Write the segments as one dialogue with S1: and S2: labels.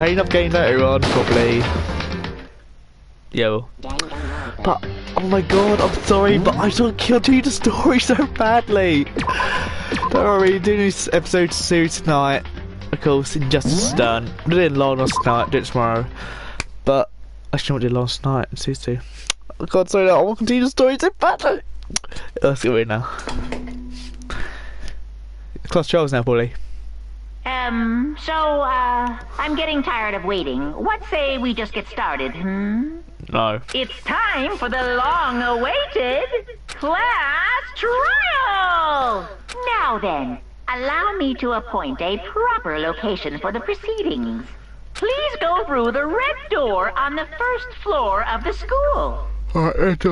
S1: Ain't up getting later on, probably. Yo. But, oh my god, I'm sorry, but I don't continue the story so badly. Don't worry, doing this episode 2 tonight. Of course, Injustice is done. I did it long last night, did it tomorrow. But, I shouldn't have did last night in season 2. Oh god, sorry, I want to continue the story so badly. Let's get in now. Class trials now, Polly.
S2: I'm getting tired of waiting. What say we just get started,
S1: No.
S2: It's time for the long-awaited class trial! Now then, allow me to appoint a proper location for the proceedings. Please go through the red door on the first floor of the school.
S1: Alright,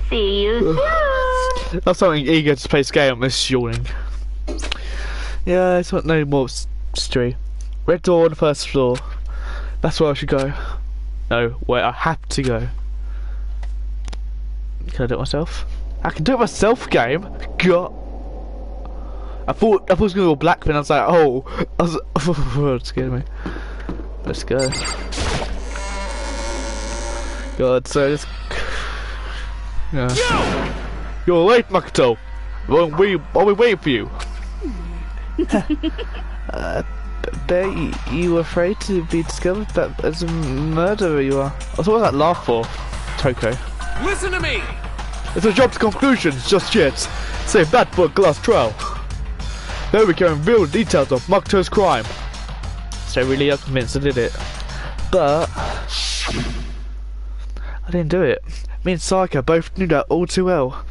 S2: See you soon!
S1: That's something eager to play this game, Miss yawning. Yeah, it's not no more history. Red door on the first floor. That's where I should go. No, where I have to go. Can I do it myself? I can do it myself, game. God. I thought it was gonna go black, then I was like, oh, it scared me. Let's go. God, so this. Yeah. You're late, Makoto. Are we waiting for you? Bet you were afraid to be discovered that as a murderer you are. What was that laugh for, Toko?
S3: Listen to me!
S1: It's a job to conclusions just yet. Save that for a class trial. There we can reveal the details of Makoto's crime. So really I'm convinced I did it. But I didn't do it. Me and Saika both knew that all too well.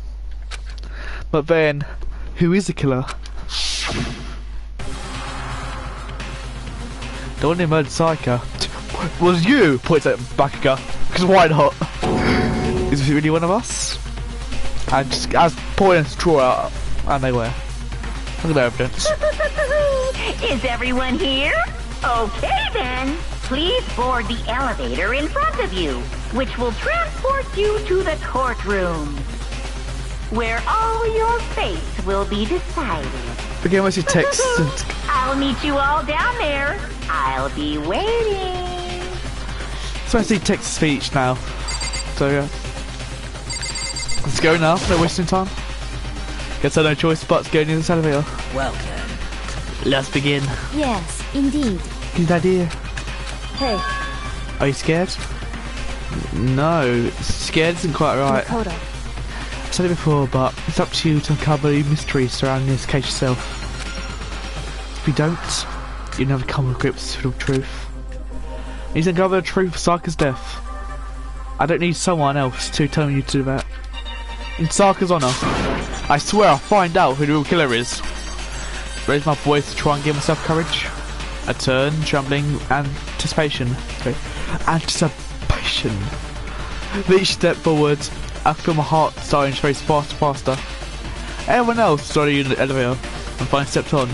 S1: But then, who is the killer? The one who murdered Saika was you, points at Bakuga, because why not? Is it really one of us? And just as point and draw out, and they were. Look at the evidence.
S2: Is everyone here? Okay then. Please board the elevator in front of you, which will transport you to the courtroom, where all your fates will be decided.
S1: Forget what you text.
S2: I'll meet you all down there. I'll be waiting.
S1: So I see text speech now. So yeah. Let's go now, no wasting time. Guess I have no choice but to go near this elevator.
S3: Welcome.
S1: Let's begin.
S4: Yes, indeed.
S1: Good idea.
S4: Hey,
S1: Are you scared? No, scared isn't quite right.
S4: Makoto.
S1: I've said it before, but it's up to you to uncover the mysteries surrounding this case yourself. If you don't, you'll never come to grips with the truth. You need to uncover the truth of Saka's death. I don't need someone else to tell you to do that. In Saka's honour, I swear I'll find out who the real killer is. Raise my voice to try and give myself courage. I turn, trembling, anticipation. Anticipation. With each step forward, I feel my heart starting to race faster and faster. Everyone else started in the elevator, and finally stepped on.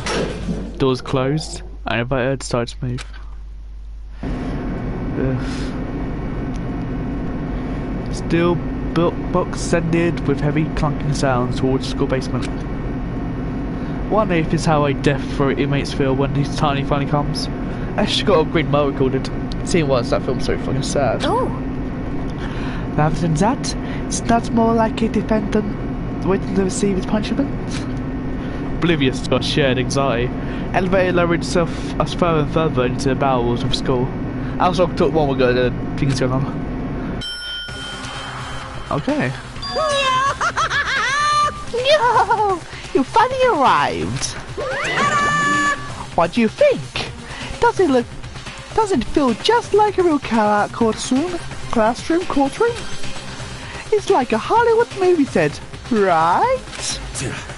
S1: Doors closed, and the elevator started to move. Steel box ascended with heavy clunking sounds towards the school basement. Wonder if this is how a death row inmates feel when his tiny finally comes. Actually got a green mo recorded. Seeing once that film's so fucking sad.
S4: Oh!
S1: Rather than that, it's not more like a defendant waiting to receive his punishment. Oblivious to our shared anxiety, elevator lowered itself us further and further into the bowels of the school. I also took one more go, things going on. Okay.
S4: No!
S1: You finally arrived. What do you think? Doesn't it feel just like a real courtroom? It's like a Hollywood movie set, right?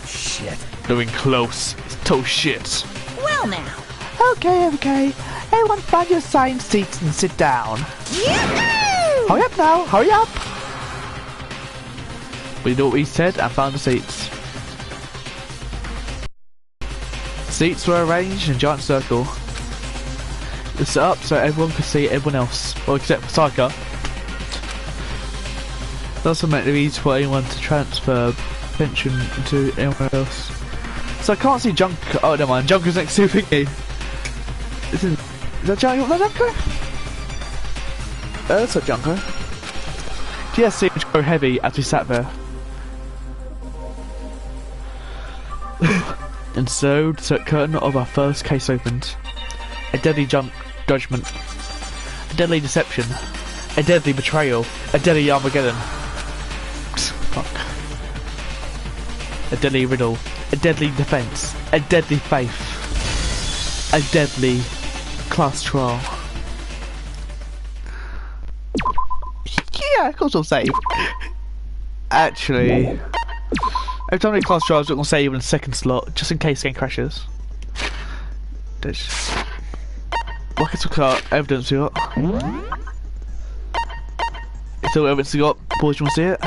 S3: Shit.
S1: Doing close. It's total shit.
S2: Well now.
S1: Okay. Everyone find your assigned seats and sit down.
S4: Yahoo!
S1: Hurry up now, hurry up! We did what we said and found the seats. Seats were arranged in a giant circle. It's set up so everyone could see everyone else, well except for Saika. It also meant it easy for anyone to transfer attention to anyone else. So I can't see Junk. Oh, never mind. Junk is next to Thingy. Is that Junko? That's a Junko. Tears seemed to grow heavy as we sat there. And so the curtain of our first case opened. A deadly judgment. A deadly deception. A deadly betrayal. A deadly Armageddon. Fuck. A deadly riddle. A deadly defense. A deadly faith. A deadly class trial. Yeah, of course I'll save. Actually, every time I do class trials, I'm going to save in the second slot, just in case the game crashes. What evidence we got? It's all evidence we got. Boys, you want to see it?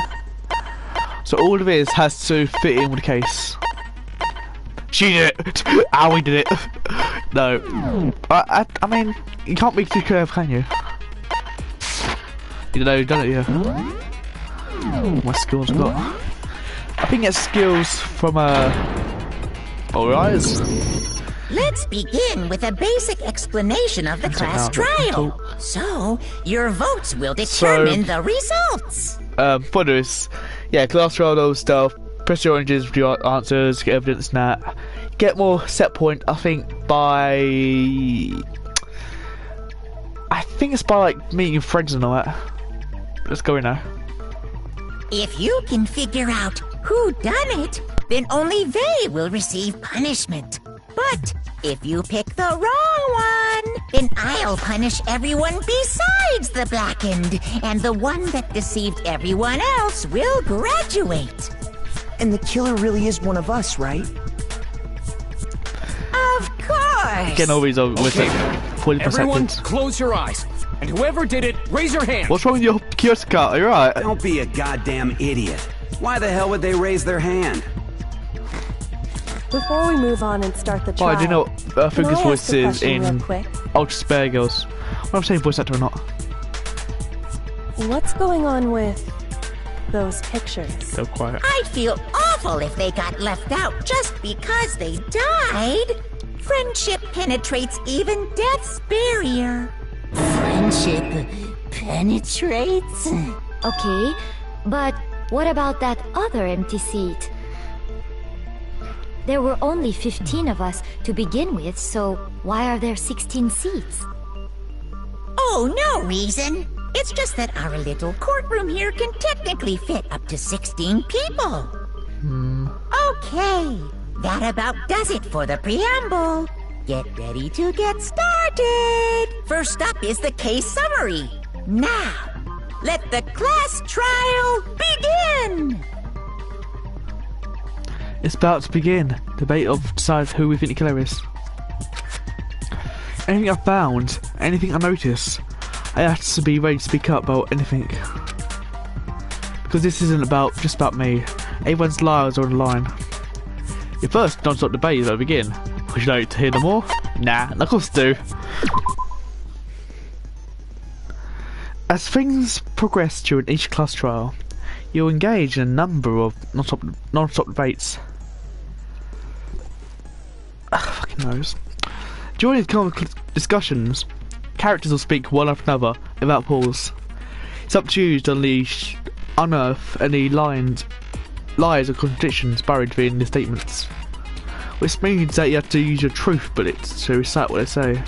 S1: So all of this has to fit in with the case. She did it! Ow, we did it! No. I mean, you can't be too clever, can you? You know, you've done it, yeah. My skills I've got. I think it's skills from, alright.
S2: Let's begin with a basic explanation of the class trial. So, your votes will determine the results.
S1: For this, yeah, class trial, those stuff. Press your oranges for your answers, get evidence and that. Get more set point, I think, by... I think it's by, like, meeting friends and all that. Let's go in now.
S2: If you can figure out who done it, then only they will receive punishment. But if you pick the wrong one, then I'll punish everyone besides the blackened, and the one that deceived everyone else will graduate.
S5: And the killer really is one of us, right?
S2: Of course!
S1: Getting all these over with it. 40
S3: Everyone,
S1: seconds.
S3: close your eyes. And whoever did it, raise your hand.
S1: What's wrong with your kiosk car? Are you right?
S6: Don't be a goddamn idiot. Why the hell would they raise their hand?
S7: Before we move on and start the trial,
S1: Oh, I do know what Focus
S7: I
S1: voice
S7: ask a
S1: is
S7: question real
S1: in
S7: quick?
S1: Ultra Spare Girls. What I'm saying, voice actor or not.
S7: What's going on with those pictures?
S1: So quiet.
S2: I'd feel awful if they got left out just because they died. Friendship penetrates even death's barrier. Friendship penetrates?
S4: Okay, but what about that other empty seat? There were only 15 of us to begin with, so why are there 16 seats?
S2: Oh, no reason. It's just that our little courtroom here can technically fit up to 16 people. Okay, that about does it for the preamble. Get ready to get started. First up is the case summary. Now, let the class trial begin.
S1: It's about to begin. Debate of decide who we think the killer is. Anything I found, anything I notice, I have to be ready to speak up about anything. Because this isn't just about me. Everyone's lives are on the line. Your first non-stop debate is about to begin. Would you like to hear them more? Nah, of course do. As things progress during each class trial, you'll engage in a number of non-stop debates. Fucking knows. During these discussions, characters will speak one after another without pause. It's up to you to unearth any lies or contradictions buried within the statements. Which means that you have to use your truth bullets to recite what they say.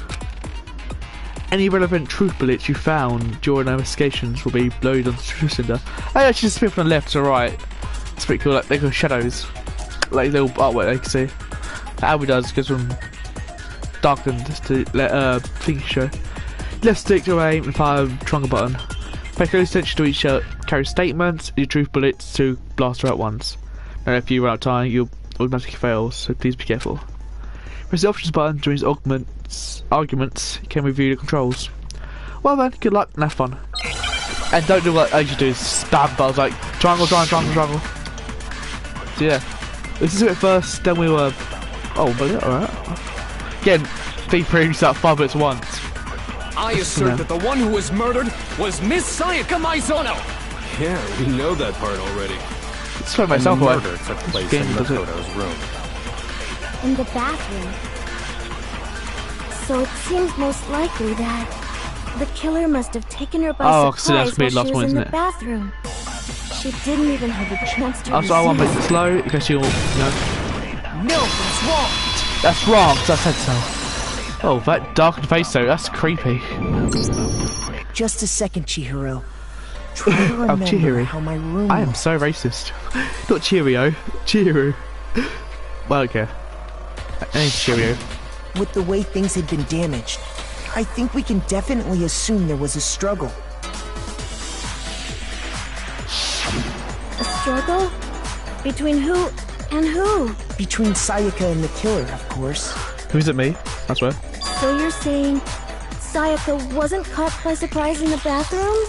S1: Any relevant truth bullets you found during investigations will be loaded onto the truth cylinder. I actually just spit from the left to right. It's pretty cool, like they got shadows. Like little artwork they can see. How he does goes from darkened to let things show. Left stick to aim and fire triangle button. Pay close attention to each carry statements, your truth bullets to blast her at once. And if you run out of time, you'll automatically fail, so please be careful. Press the options button during his arguments, you can review the controls. Well then, good luck and have fun. And don't do what I usually do, spam buttons like triangle, triangle, triangle, triangle. So yeah, let's do it first, then we were... Oh, but yeah, alright. Again, be previews out 5 minutes once.
S3: I assert that the one who was murdered was Miss Sayaka Maizono.
S8: Yeah, we know that part already.
S1: Let's throw myself away.
S8: Murder took place in Makoto's room.
S4: In the bathroom. So it seems most likely that the killer must have taken her by
S1: so that's
S4: surprise
S1: me
S4: while
S1: last
S4: she
S1: one,
S4: was in
S1: isn't
S4: the
S1: it?
S4: bathroom. She didn't even have a chance to
S1: So I want to make it
S4: resist.
S1: slow in case you'll,
S5: No, that's wrong.
S1: That's wrong, because I said so. Oh, that darkened face though, that's creepy.
S5: Just a second, Chihiro. Try to remember
S1: Chihiro.
S5: how my room
S1: I am
S5: was.
S1: so racist. Not Cheerio, Chihiro. Well, okay. Any Cheerio.
S5: With the way things had been damaged, I think we can definitely assume there was a struggle.
S4: A struggle? Between who and who?
S5: Between Sayaka and the killer, of course.
S1: Who's it, me? I swear.
S4: So you're saying Sayaka wasn't caught by surprise in the bathroom?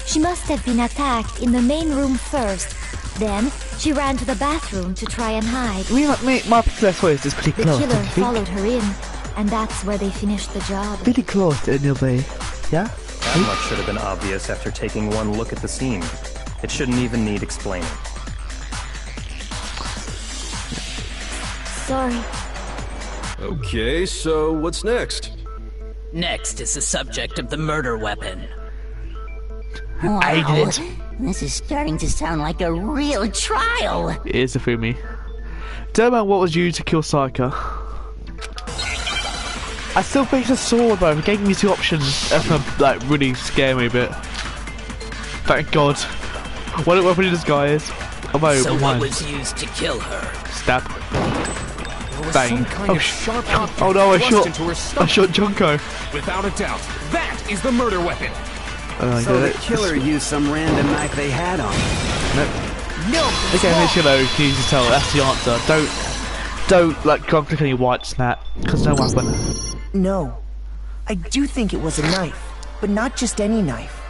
S4: She must have been attacked in the main room first. Then she ran to the bathroom to try and hide.
S1: My best way is just pretty
S4: The
S1: close.
S4: killer followed her in, and that's where they finished the job.
S1: Pretty close, anyway. Yeah?
S9: That much should have been obvious after taking one look at the scene. It shouldn't even need explaining.
S4: Sorry.
S8: Okay, so what's next?
S10: Next is the subject of the murder weapon.
S1: I did it.
S2: This is starting to sound like a real trial.
S1: It is a Fumi. Tell me what was used to kill Sayaka. I still think it's a sword though. It gave me 2 options. That's gonna like really scare me a bit. Thank God. What weapon in disguise? Although,
S10: So what
S1: mine.
S10: was used to kill her?
S1: Stab.
S3: There was
S1: Bang.
S3: some kind of sharp object
S1: Oh no, I
S3: thrust into her
S1: shot
S3: stomach.
S1: Junko.
S3: Without a doubt, that is the murder weapon.
S1: I
S6: So
S1: get
S6: the
S1: it.
S6: killer used some random knife they had on him.
S5: No,
S1: Okay, Miss Yellow, you need to tell. That's the answer. Don't like go and click any white snap, because no weapon.
S5: no. I do think it was a knife, but not just any knife.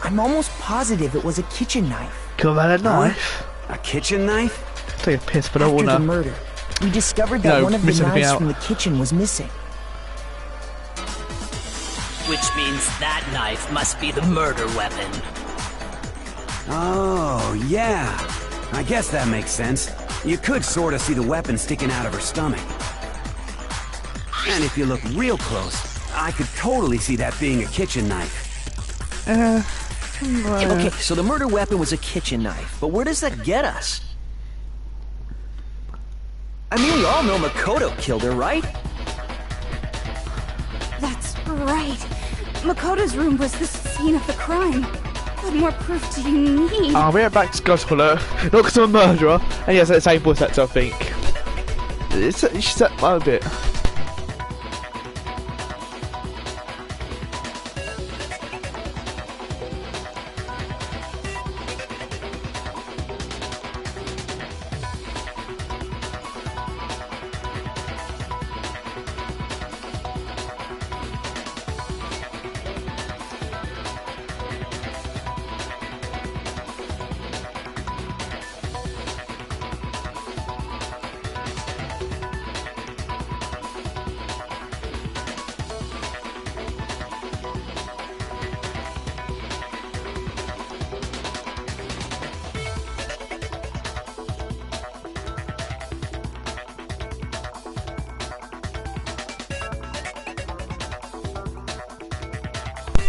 S5: I'm almost positive it was a kitchen knife.
S1: Come on, a knife.
S6: A kitchen knife?
S1: Take a piss, but I don't
S5: After the
S1: wanna.
S5: murder, we discovered that
S1: No,
S5: one of the
S1: miss anything
S5: knives
S1: out.
S5: from the kitchen was missing.
S10: Which means that knife must be the murder weapon.
S6: Oh, yeah. I guess that makes sense. You could sort of see the weapon sticking out of her stomach. And if you look real close, I could totally see that being a kitchen knife.
S11: Okay, so the murder weapon was a kitchen knife, but where does that get us? I mean, we all know Makoto killed her, right?
S12: That's right. Makoto's room was the scene of the crime. What more proof do you need?
S1: We're back to Gospel Alert. Not because I'm a murderer. And yes, that's same voice actor, I think. She's that a bit.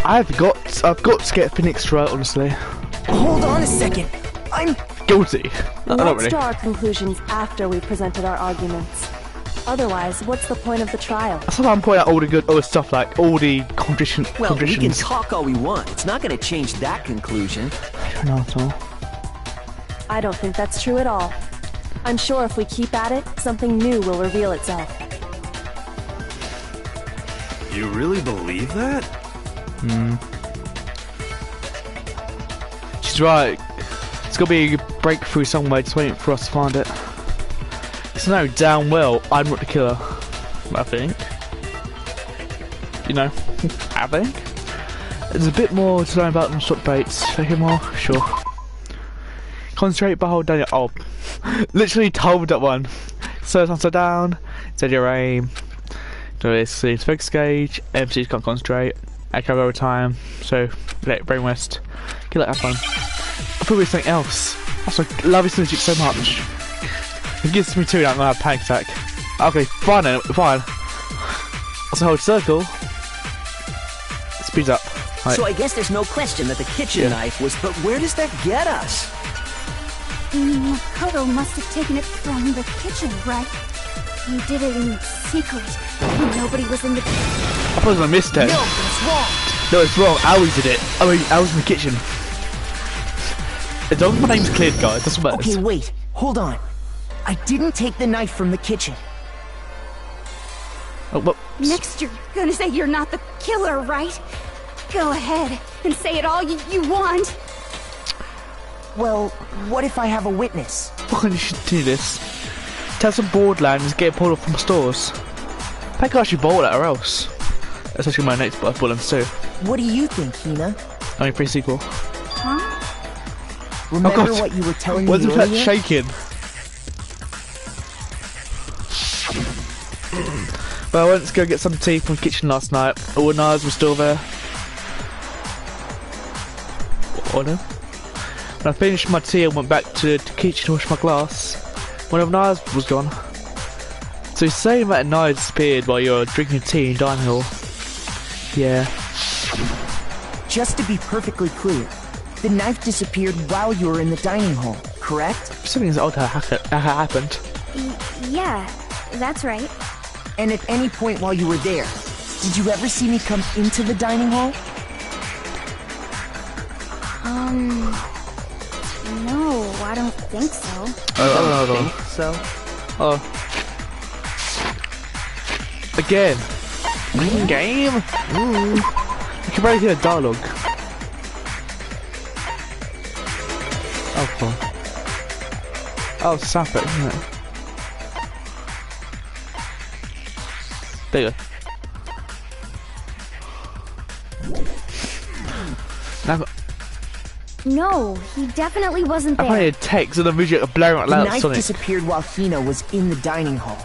S1: I've got to get Phoenix right, honestly.
S5: Hold on a second. I'm
S1: guilty. Not
S7: Let's
S1: really.
S7: draw our conclusions after we've presented our arguments. Otherwise, what's the point of the trial?
S1: That's why I'm pointing out all the good stuff, like all the conditions.
S11: Well, we can talk all we want. It's not going to change that conclusion.
S1: Not at all.
S7: I don't think that's true at all. I'm sure if we keep at it, something new will reveal itself.
S8: You really believe that?
S1: She's right. It's got to be a breakthrough somewhere, just waiting for us to find it. Because no, damn well, I'm not the killer. I think. You know, I think. There's a bit more to learn about them shot baits. Take it more? Sure. Concentrate by hold down your... Oh. Literally told that one. So upside down, set your aim. Do this, see fixed gauge, MCs can't concentrate. Echo over time, so let it brain rest. Get like that fun. I thought it was something else. Also, I love this music so much. It gives me two now, I'm gonna have a panic attack. Okay, fine then, fine. That's a whole circle. Speeds up. Right.
S11: So I guess there's no question that the kitchen knife was, but where does that get us?
S12: Makoto must have taken it from the kitchen, right? He did it in secret. Nobody was in the...
S1: I thought it was my mistake.
S11: No, it's wrong.
S1: No, it's wrong. Aoi did it. I mean, I was in the kitchen. As long as my name's cleared, guys, that's what matters.
S5: Okay, wait. Hold on. I didn't take the knife from the kitchen.
S1: Oh, well.
S12: Next you're gonna say you're not the killer, right? Go ahead and say it all you want.
S5: Well, what if I have a witness?
S1: Fucking you should do this. Tell some Borderlands get pulled off from stores. I can't actually bowl it or else. That's actually my next Borderlands too.
S5: What do you think, Hina?
S1: I mean, pre-sequel.
S12: Huh?
S5: Remember what you were telling me earlier?
S1: Wasn't that shaking? But I went to go get some tea from the kitchen last night. All the knives were still there. What no? When I finished my tea, I went back to the kitchen to wash my glass. One of the knives was gone. So he's saying that a knife disappeared while you're drinking tea in dining hall. Yeah.
S5: Just to be perfectly clear, the knife disappeared while you were in the dining hall, correct?
S1: Something's odd that happened.
S12: Yeah, that's right.
S5: And at any point while you were there, did you ever see me come into the dining hall?
S12: No, I don't think so.
S9: I don't think so.
S1: Oh. Again. Game. Ooh. You can barely hear dialogue. Oh, cool. Oh, sap it, isn't it? There you go. Now,
S4: No, he definitely wasn't
S1: I
S4: there.
S1: probably had text and the music blaring out
S5: The
S1: loud.
S5: knife
S1: Sonic.
S5: disappeared while Hina was in the dining hall,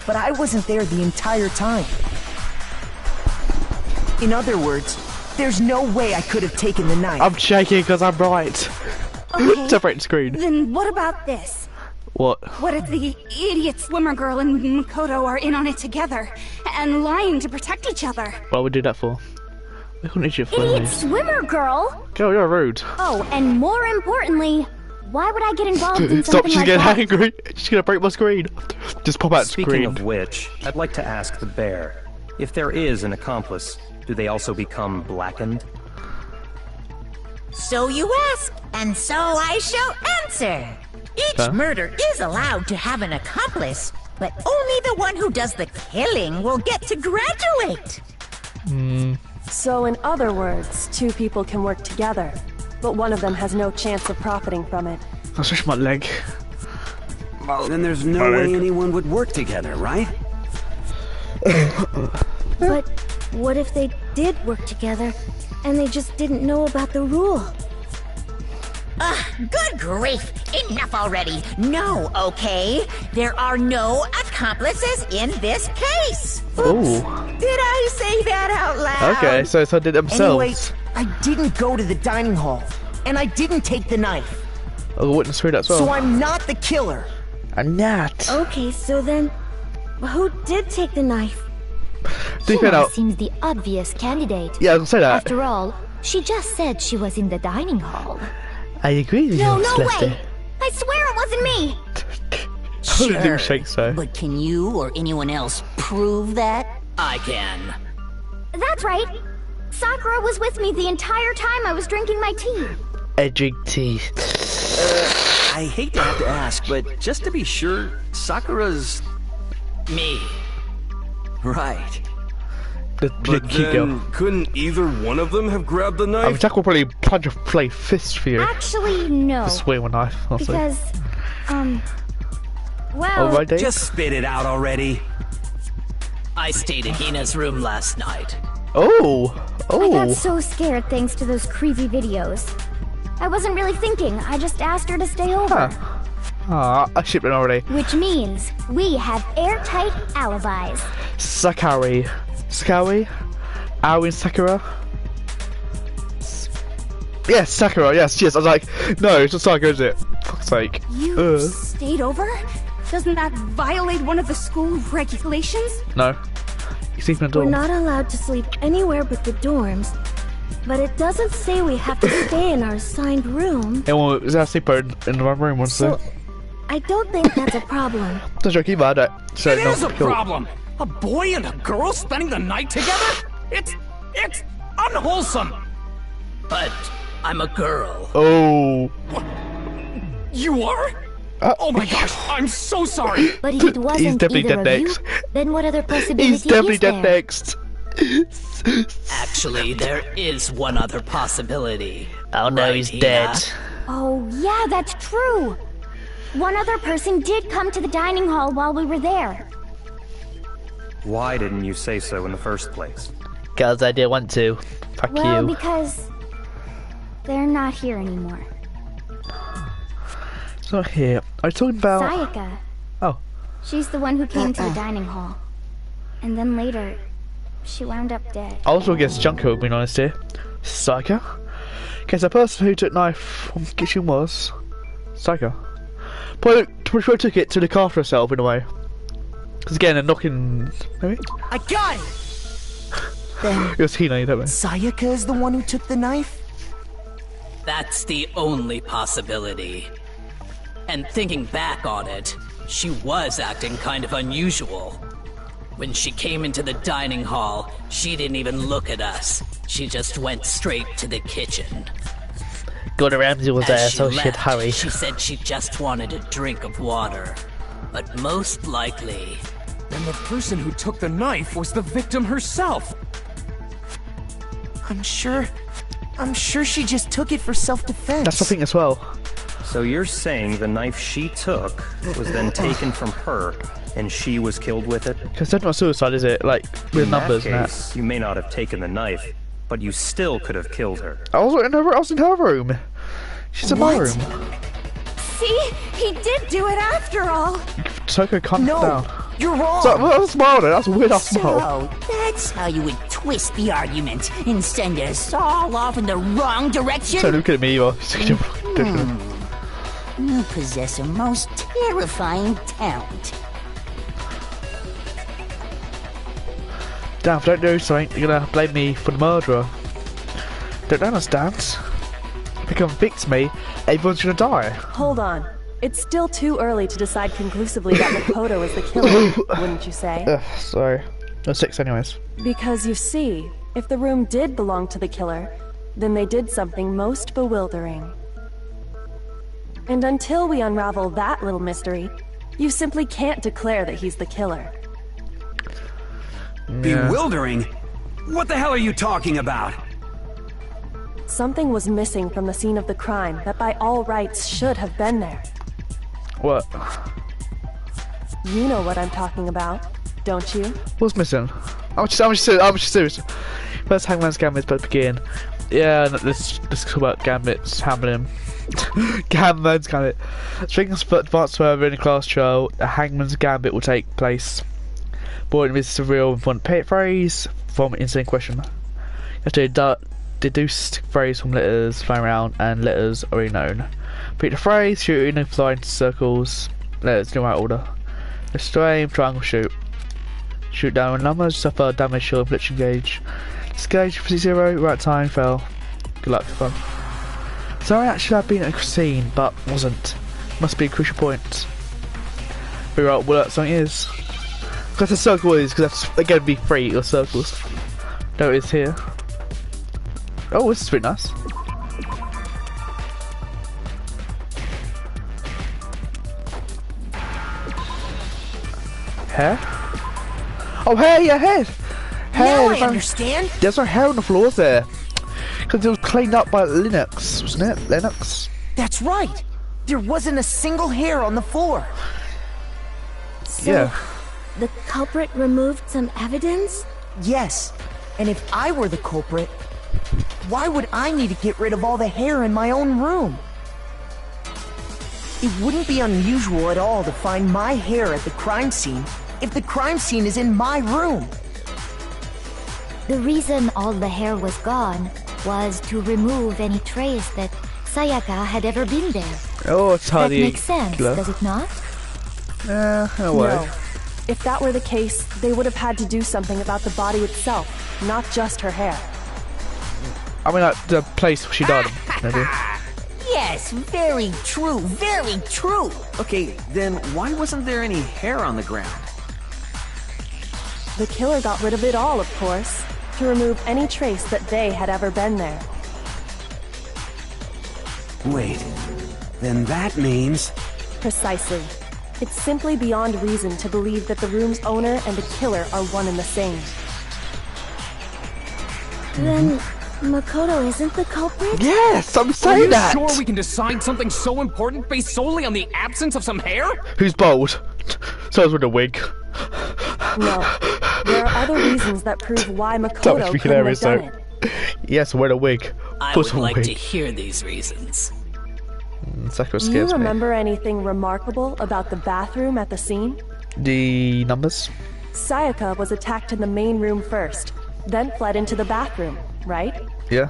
S5: but I wasn't there the entire time. In other words, there's no way I could have taken the knife.
S1: I'm shaking because I'm right.
S12: Okay.
S1: Separate the screen.
S12: Then what about this?
S1: What?
S12: What if the idiot swimmer girl and Makoto are in on it together and lying to protect each other?
S1: What would we do that for? We couldn't issue for
S4: Idiot
S1: this.
S4: swimmer girl!
S1: Girl, you're rude.
S4: Oh, and more importantly, why would I get involved in
S1: Stop,
S4: something
S1: she's
S4: like
S1: getting
S4: that?
S1: angry. She's gonna break my screen. Just pop out
S9: Speaking
S1: screen.
S9: of which, I'd like to ask the bear, if there is an accomplice, do they also become blackened?
S2: So you ask, and so I shall answer. Each murder is allowed to have an accomplice, but only the one who does the killing will get to graduate.
S7: So in other words, two people can work together, but one of them has no chance of profiting from it.
S1: I'll stretch my leg.
S6: Then there's no way anyone would work together, right?
S4: But what if they did work together and they just didn't know about the rule?
S2: Good grief! Enough already! No, okay? There are no accomplices in this case!
S1: Ooh.
S2: Did I say that out loud?
S1: Okay, so they did themselves.
S5: Anyway, I didn't go to the dining hall, and I didn't take the knife.
S1: Oh, witness through that as well.
S5: So I'm not the killer.
S1: I'm not.
S4: Okay, so then, who did take the knife?
S1: Do you feel
S4: Hina
S1: out?
S4: seems the obvious candidate.
S1: Yeah, I was gonna say that.
S4: After all, she just said she was in the dining hall.
S1: I agree with
S4: No,
S1: you,
S4: no
S1: Celeste.
S4: way! I swear it wasn't me!
S1: I don't think shake so.
S10: But can you or anyone else prove that? I can.
S4: That's right! Sakura was with me the entire time I was drinking my tea.
S1: I drink tea.
S11: I hate to have to ask, but just to be sure, Sakura's...
S10: Me.
S11: Right.
S1: The
S8: But
S1: cute girl.
S8: then, couldn't either one of them have grabbed the
S1: I mean,
S8: knife?
S1: Jack will probably punch a play fist for you.
S4: Actually, no.
S1: The swing with a knife, honestly.
S4: Because, well...
S1: Oh, right, Dave?
S6: Just spit it out already.
S10: I stayed in Hina's room last night.
S1: Oh!
S4: I got
S1: Oh!
S4: so scared thanks to those creepy videos. I wasn't really thinking, I just asked her to stay over.
S1: Huh. Ah, I shipped it already.
S4: Which means we have airtight alibis.
S1: Sakari. Sakari? Aoi and Sakura? Yes, Sakura, yes. I was like, no, it's not Sakura, is it? Fuck's sake.
S12: You stayed over? Doesn't that violate one of the school regulations?
S1: No. You sleep in a
S4: We're
S1: dorm.
S4: not allowed to sleep anywhere but the dorms, but it doesn't say we have to stay in our assigned room.
S1: Yeah, well, is that sleeper in the room once
S4: So, I don't think that's a problem.
S1: Does your keyboard that? So
S3: It is a problem! A boy and a girl spending the night together? It's unwholesome!
S10: But I'm a girl.
S1: Oh.
S3: You are? Oh my gosh, I'm so sorry!
S4: But if it wasn't
S1: He's definitely
S4: either
S1: dead
S4: of
S1: next.
S4: you, then what other possibility
S1: He's definitely
S4: is
S1: dead
S4: there?
S1: next.
S10: Actually, there is one other possibility.
S13: Oh no,
S10: Right,
S13: he's
S10: Hina?
S13: dead.
S4: Oh, yeah, that's true. One other person did come to the dining hall while we were there.
S9: Why didn't you say so in the first place?
S13: Because I didn't want to. Fuck
S4: Well,
S13: you.
S4: because they're not here anymore.
S1: It's not here. Are you talking about...
S4: Sayaka.
S1: Oh.
S4: She's the one who came to the dining hall. And then later, she wound up dead.
S1: I also guess Junko, being honest here. Sayaka? Guess the person who took knife from the kitchen was... Sayaka. Pretty sure took it to look after herself in a way. Because again, a knocking... Maybe?
S5: I got it! Then
S1: It was Hina, don't we?
S5: Sayaka is the one who took the knife?
S10: That's the only possibility. And thinking back on it, she was acting kind of unusual. When she came into the dining hall, she didn't even look at us. She just went straight to the kitchen.
S13: Gordon Ramsay was
S10: As
S13: there,
S10: she
S13: so she'd
S10: left,
S13: hurry.
S10: She said she just wanted a drink of water. But most likely,
S3: Then the person who took the knife was the victim herself!
S5: I'm sure she just took it for self-defense.
S1: That's the thing as well.
S9: So you're saying the knife she took was then taken from her, and she was killed with it?
S1: Because that's not suicide, is it? Like, with
S9: In
S1: numbers
S9: that
S1: and
S9: case, you may not have taken the knife, but you still could have killed her.
S1: that. I was in her room. She's in my room.
S12: See? He did do it after all.
S1: Toko calm down.
S5: You're wrong.
S1: So, that was a smile then. That's a weird ass smile.
S2: So, that's how you would twist the argument and send us all off in the wrong direction?
S1: So look at me, you
S2: You possess a most terrifying talent.
S1: Damn, if I don't do something, you're gonna blame me for the murderer. Don't understand. If you convict me, everyone's gonna die.
S7: Hold on. It's still too early to decide conclusively that Makoto is the killer, wouldn't you say?
S1: Sorry. No, 6 anyways.
S7: Because you see, if the room did belong to the killer, then they did something most bewildering. And until we unravel that little mystery, you simply can't declare that he's the killer.
S6: Bewildering? What the hell are you talking about?
S7: Something was missing from the scene of the crime that by all rights should have been there.
S1: What?
S7: You know what I'm talking about, don't you?
S1: What's missing? I'm just serious. First Hangman's Gambit's about to begin. Yeah, let's talk about Gambit's handling. Hangman's Gambit. Strings advance further in the class trial, a Hangman's Gambit will take place. Boarding is a real important phrase from insane question. You have to deduce phrase from letters flying around and letters already known. Repeat the phrase, shooting and flying circles, letters in the right order. Let's aim, triangle, shoot. Shoot down with numbers, suffer damage or infliction gauge. This gauge for 0, right time, fell. Good luck, fun. Sorry, actually I've been at a scene, but wasn't. Must be a crucial point. Figure out what that something is. Because the circle is, because that's again be 3 or circles. No, it's here. Oh, this is pretty nice. Hair? Oh, hair, yeah, hair!
S5: Now I
S1: there's
S5: understand.
S1: There's no hair on the floor there. Because it was cleaned up by Linux, wasn't it? Linux?
S5: That's right. There wasn't a single hair on the floor.
S4: So,
S1: Yeah.
S4: the culprit removed some evidence?
S5: Yes. And if I were the culprit, why would I need to get rid of all the hair in my own room? It wouldn't be unusual at all to find my hair at the crime scene if the crime scene is in my room.
S4: The reason all the hair was gone was to remove any trace that Sayaka had ever been there.
S1: Oh, it's
S4: That
S1: hardy.
S4: makes sense, does it not?
S1: In a way.
S7: No. If that were the case, they would have had to do something about the body itself, not just her hair.
S1: I mean, like, the place she died in, maybe.
S5: Yes, very true, very true.
S11: Okay, then why wasn't there any hair on the ground?
S7: The killer got rid of it all, of course, to remove any trace that they had ever been there.
S6: Wait, then that means...
S7: Precisely. It's simply beyond reason to believe that the room's owner and the killer are one and the same.
S4: Then Makoto isn't the culprit?
S1: Yes, I'm saying that!
S3: Are you sure we can decide something so important based solely on the absence of some hair?
S1: Who's bald? Someone's with a wig.
S7: No. There are other reasons that prove why Makoto couldn't have done it.
S1: Yes, wear a wig.
S10: I would like to hear these reasons.
S1: Sakura
S7: Do you
S1: scares me.
S7: remember anything remarkable about the bathroom at the scene?
S1: The numbers?
S7: Sayaka was attacked in the main room first, then fled into the bathroom, right?
S1: Yeah.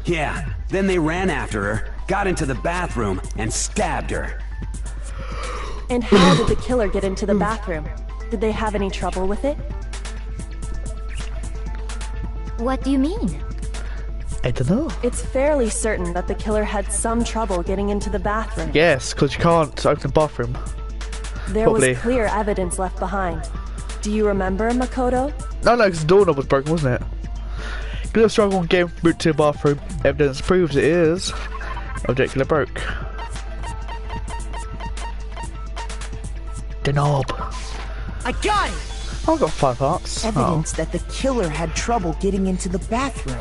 S6: Yeah, then they ran after her, got into the bathroom, and stabbed her.
S7: And how did the killer get into the bathroom? Did they have any trouble with it?
S4: What do you mean?
S1: I don't know.
S7: It's fairly certain that the killer had some trouble getting into the bathroom.
S1: Yes, because you can't open the bathroom.
S7: There
S1: Probably.
S7: was clear evidence left behind. Do you remember, Makoto?
S1: No, because the doorknob was broken, wasn't it? Good have struggled and getting route to the bathroom. Evidence proves it is. Objective broke. The knob.
S5: I got it!
S1: I've got 5 hearts.
S5: Evidence that the killer had trouble getting into the bathroom.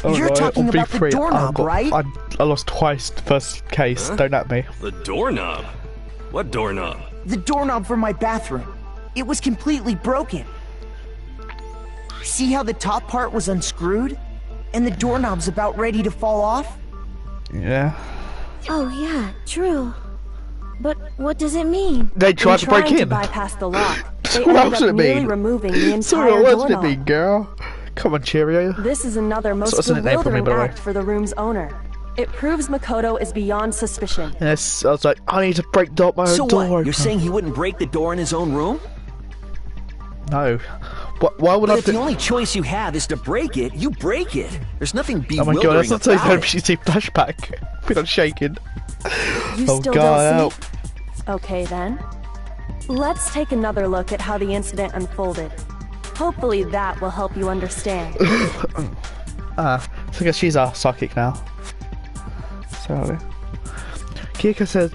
S1: Oh,
S5: You're
S1: right,
S5: talking
S1: on
S5: about the
S1: B3,
S5: doorknob, right?
S1: I lost twice the first case.
S8: Huh?
S1: Don't at me.
S8: The doorknob? What doorknob?
S5: The doorknob for my bathroom. It was completely broken. See how the top part was unscrewed? And the doorknob's about ready to fall off?
S1: Yeah.
S4: Oh yeah, true. But what does it mean?
S1: They tried to break
S7: Trying
S1: in.
S7: to bypass the lock, they
S1: What
S7: ended
S1: else
S7: up
S1: did it
S7: nearly
S1: mean?
S7: removing the entire
S1: Sorry, what else did it
S7: doorknob.
S1: mean, girl? Come on, Cheerio.
S7: This is another most
S1: That's an name for me,
S7: bewildering
S1: by the way.
S7: act for the room's owner. It proves Makoto is beyond suspicion.
S1: Yes, I was like, I need to break my
S11: So
S1: own door
S11: what? You're
S1: open.
S11: saying he wouldn't break the door in his own room?
S1: No. Why would
S11: But
S1: I
S11: if
S1: do...
S11: the only choice you have is to break it, you break it. There's nothing
S1: Oh
S11: bewildering
S1: my god, that's not so
S11: about
S1: good.
S11: it.
S1: She's a flashback. We're not shaking.
S7: You
S1: Oh
S7: still
S1: god,
S7: don't
S1: help.
S7: see? Okay then. Let's take another look at how the incident unfolded. Hopefully that will help you understand.
S1: I think she's our psychic now. So, Kika said,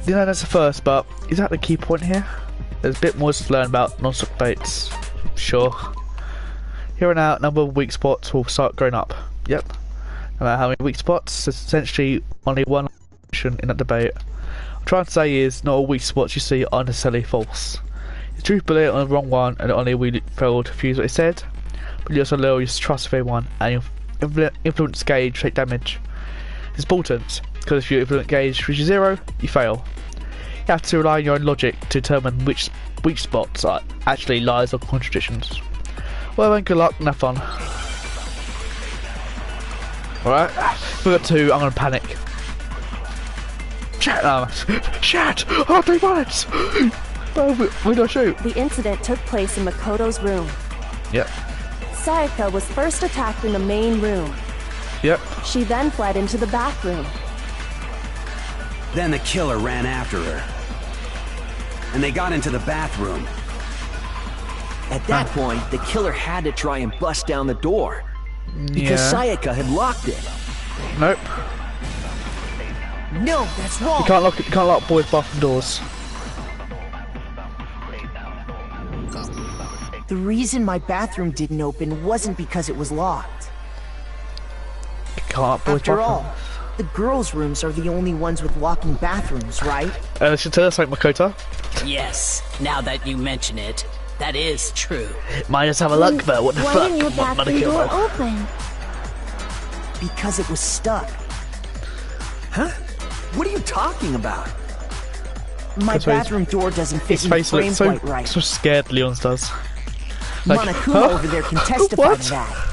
S1: you know that's the first, but is that the key point here? There's a bit more to learn about non-stop debates. Sure. Here and out, number of weak spots will start growing up. Yep. No matter how many weak spots, there's essentially only one option in that debate. What I'm trying to say is, not all weak spots you see are necessarily false. The truth belay on the wrong one, and only we failed to fuse what it said. But you also lower your trust of everyone, and your influence gauge take damage. It's important, because if your influence gauge reaches 0, you fail. You have to rely on your own logic to determine which weak spots are actually lies or contradictions. Well then, good luck and have fun. Alright, if we got 2, I'm gonna panic. Chat! Oh, 3 bullets! Oh, where do I shoot?
S7: The incident took place in Makoto's room.
S1: Yep.
S7: Sayaka was first attacked in the main room.
S1: Yep.
S7: She then fled into the bathroom.
S6: Then the killer ran after her. And they got into the bathroom.
S11: At that point, the killer had to try and bust down the door. Because Sayaka had locked it.
S1: Nope.
S5: No, that's wrong.
S1: You can't lock boys' bathroom doors.
S5: The reason my bathroom didn't open wasn't because it was locked.
S1: You can't lock boys'
S5: After
S1: bathroom.
S5: all, the girls' rooms are the only ones with locking bathrooms, right?
S1: Should tell us something, Makoto.
S10: Yes, now that you mention it, that is true.
S13: Might just have a look though, what the
S4: Why
S13: fuck?
S4: didn't your bathroom door open?
S5: Because it was stuck.
S11: Huh? What are you talking about?
S5: My
S1: That's why his-
S5: bathroom door doesn't fit
S1: His
S5: in the
S1: face
S5: frame
S1: looks so,
S5: quite right.
S1: so scared, Leon's does. Like,
S5: Monokuma over there can testify
S1: What?
S5: to that.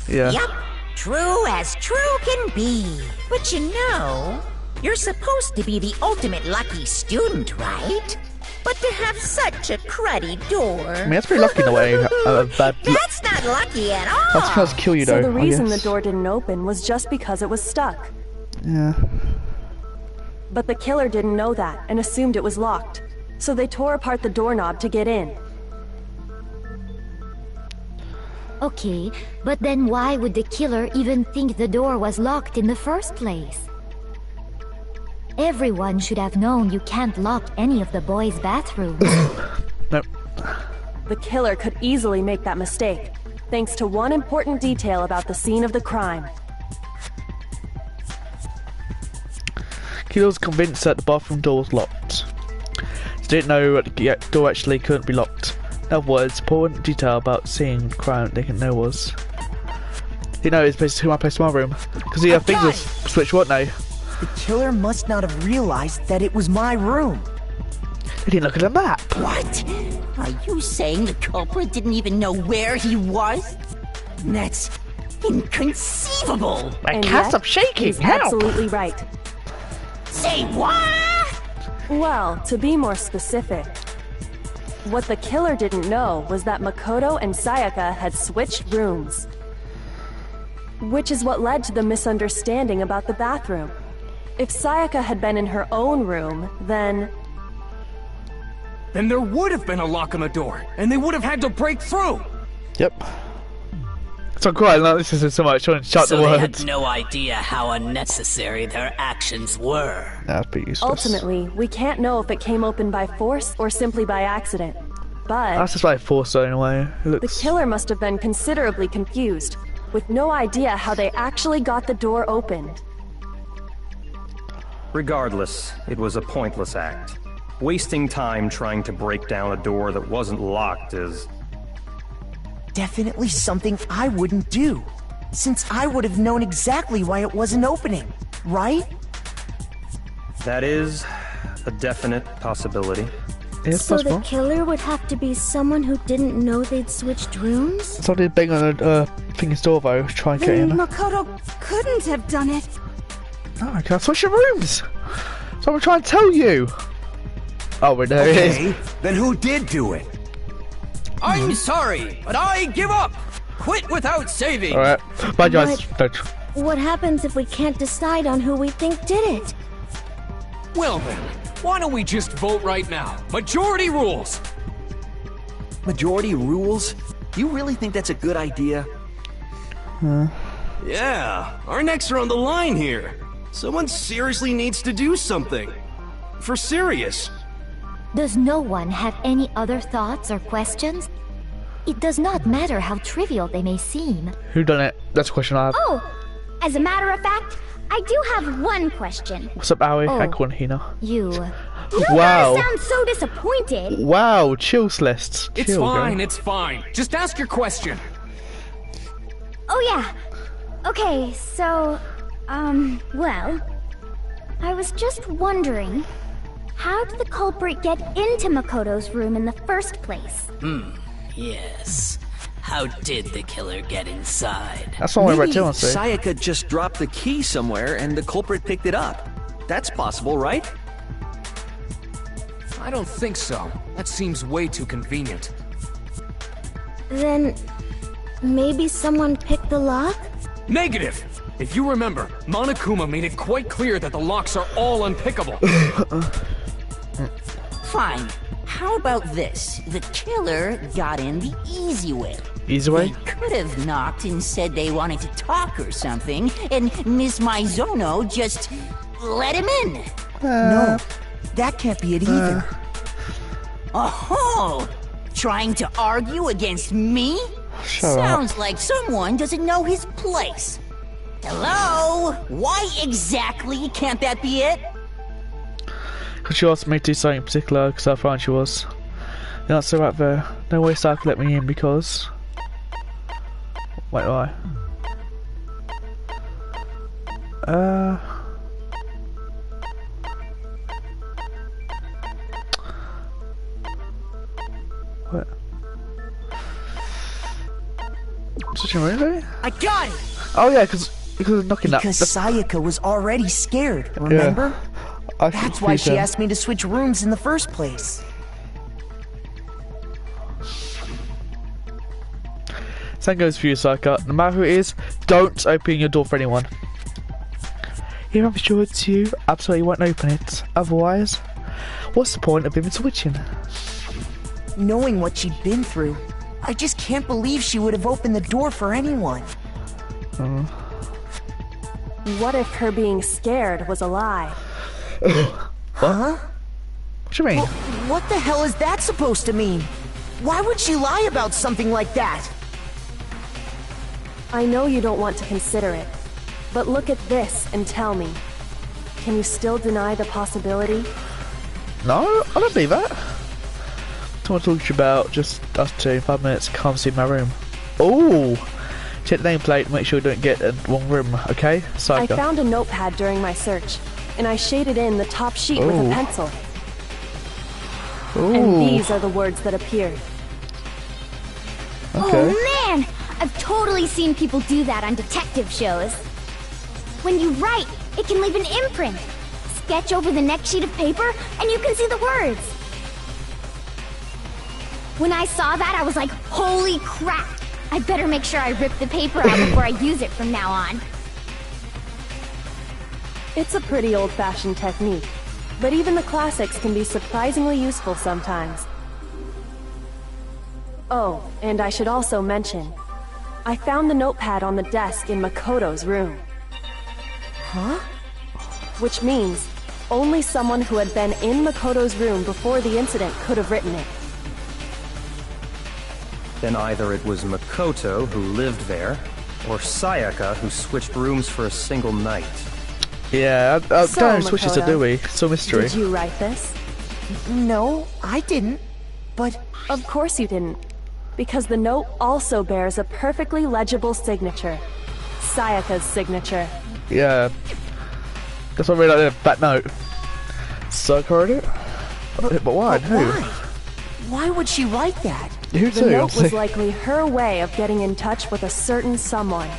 S1: Yeah.
S2: Yep, true as true can be. But you know, You're supposed to be the ultimate lucky student, right? But to have such a cruddy door...
S1: I mean, that's pretty lucky in a way.
S2: That's not lucky at all!
S1: That's supposed to kill you, though.
S7: So the reason the door didn't open was just because it was stuck.
S1: Yeah.
S7: But the killer didn't know that and assumed it was locked. So they tore apart the doorknob to get in.
S4: Okay, but then why would the killer even think the door was locked in the first place? Everyone should have known you can't lock any of the boys' bathrooms.
S1: Nope.
S7: The killer could easily make that mistake, thanks to one important detail about the scene of the crime.
S1: Killer was convinced that the bathroom door was locked. He didn't know that the door actually couldn't be locked. In other words, important detail about seeing the crime they didn't know was... You know, it's basically my place to my room. Because the things were switched, weren't they?
S5: The killer must not have realized that it was my room.
S1: They didn't look at the map.
S2: What? Are you saying the culprit didn't even know where he was? That's inconceivable.
S1: I can't stop shaking.
S7: He's absolutely right.
S2: Say what?
S7: Well, to be more specific, what the killer didn't know was that Makoto and Sayaka had switched rooms. Which is what led to the misunderstanding about the bathroom. If Sayaka had been in her own room, then
S3: there would have been a lock on the door, and they would have had to break through!
S1: Yep. So quite like this isn't so much trying to shout the
S10: So they
S1: words.
S10: had no idea how unnecessary their actions were.
S1: That's pretty useless.
S7: Ultimately, we can't know if it came open by force or simply by accident. But
S1: that's just by force, though, in a way.
S7: The killer must have been considerably confused, with no idea how they actually got the door opened.
S9: Regardless, it was a pointless act. Wasting time trying to break down a door that wasn't locked is...
S5: Definitely something I wouldn't do, since I would have known exactly why it wasn't opening, right?
S9: That is a definite possibility.
S4: So the killer would have to be someone who didn't know they'd switched rooms?
S1: So I did bang on a thing's door, though, try and get in.
S12: Makoto couldn't have done it.
S1: No, I can't switch your rooms! So I'm trying to tell you! Oh, well, there it is.
S6: Then who did do it?
S11: I'm sorry, but I give up! Quit without saving!
S1: Alright, bye guys.
S4: What happens if we can't decide on who we think did it?
S3: Well then, why don't we just vote right now? Majority rules!
S11: Majority rules? You really think that's a good idea?
S8: Yeah, our necks are on the line here. Someone seriously needs to do something. For serious.
S4: Does no one have any other thoughts or questions? It does not matter how trivial they may seem.
S1: Who done it? That's a question I have.
S14: Oh, as a matter of fact, I do have one question.
S1: What's up, Aoi?
S4: Oh.
S1: I call Hina.
S4: You.
S14: You
S1: Wow.
S14: gotta sound so disappointed.
S1: Wow, chill, Celeste.
S3: It's
S1: Chill,
S3: fine,
S1: girl.
S3: it's fine. Just ask your question.
S14: Oh yeah. Okay, so, well, I was just wondering, how did the culprit get into Makoto's room in the first place?
S10: Yes. How did the killer get inside?
S1: That's all I read
S11: Maybe
S1: too, honestly.
S11: Sayaka just dropped the key somewhere and the culprit picked it up. That's possible, right?
S3: I don't think so. That seems way too convenient.
S4: Then maybe someone picked the lock?
S3: Negative! If you remember, Monokuma made it quite clear that the locks are all unpickable.
S2: Fine. How about this? The killer got in the easy way.
S1: Easy way?
S2: They could have knocked and said they wanted to talk or something, and Miss Maizono just let him in.
S5: No, that can't be it either.
S2: Oh, trying to argue against me?
S1: Shut
S2: Sounds like someone doesn't know his place. Hello? Why exactly can't that be it?
S1: Because she asked me to do something particular, because how fine she was. The answer right there. No way Stark let me in because... Wait, why? What? Switching room, baby?
S5: I got it!
S1: Oh yeah, because Because of knocking that.
S5: Because Sayaka was already scared, remember?
S1: Yeah.
S5: That's why she asked me to switch rooms in the first place.
S1: Same goes for you, Sayaka. No matter who it is, don't open your door for anyone. If I'm sure it's you, absolutely won't open it. Otherwise, what's the point of even switching?
S5: Knowing what she'd been through, I just can't believe she would have opened the door for anyone.
S7: What if her being scared was a lie?
S5: Huh?
S1: What do you mean?
S5: Well, what the hell is that supposed to mean? Why would she lie about something like that?
S7: I know you don't want to consider it, but look at this and tell me. Can you still deny the possibility?
S1: No, I don't believe that. Someone talks to you about just us two in 5 minutes, come see my room. Oh! Check the nameplate, make sure you don't get a wrong room, okay? Sayaka.
S7: I found a notepad during my search, and I shaded in the top sheet with a pencil.
S1: Ooh.
S7: And these are the words that appeared.
S1: Okay.
S14: Oh man! I've totally seen people do that on detective shows. When you write, it can leave an imprint. Sketch over the next sheet of paper, and you can see the words. When I saw that, I was like, holy crap! I better make sure I rip the paper out before I use it from now on.
S7: It's a pretty old-fashioned technique, but even the classics can be surprisingly useful sometimes. Oh, and I should also mention, I found the notepad on the desk in Makoto's room.
S5: Huh?
S7: Which means only someone who had been in Makoto's room before the incident could have written it.
S9: Then either it was Makoto who lived there, or Sayaka who switched rooms for a single night.
S1: Yeah,
S7: So,
S1: don't switch it to
S7: Makoto,
S1: do we? It's a mystery.
S7: Did you write this?
S5: No, I didn't. But
S7: Of course you didn't. Because the note also bears a perfectly legible signature. Sayaka's signature.
S1: Yeah. That's what I really like that note. Sayaka wrote it? But why? Who?
S5: Why would she write that?
S1: Who
S7: The
S1: too?
S7: note was likely her way of getting in touch with a certain someone.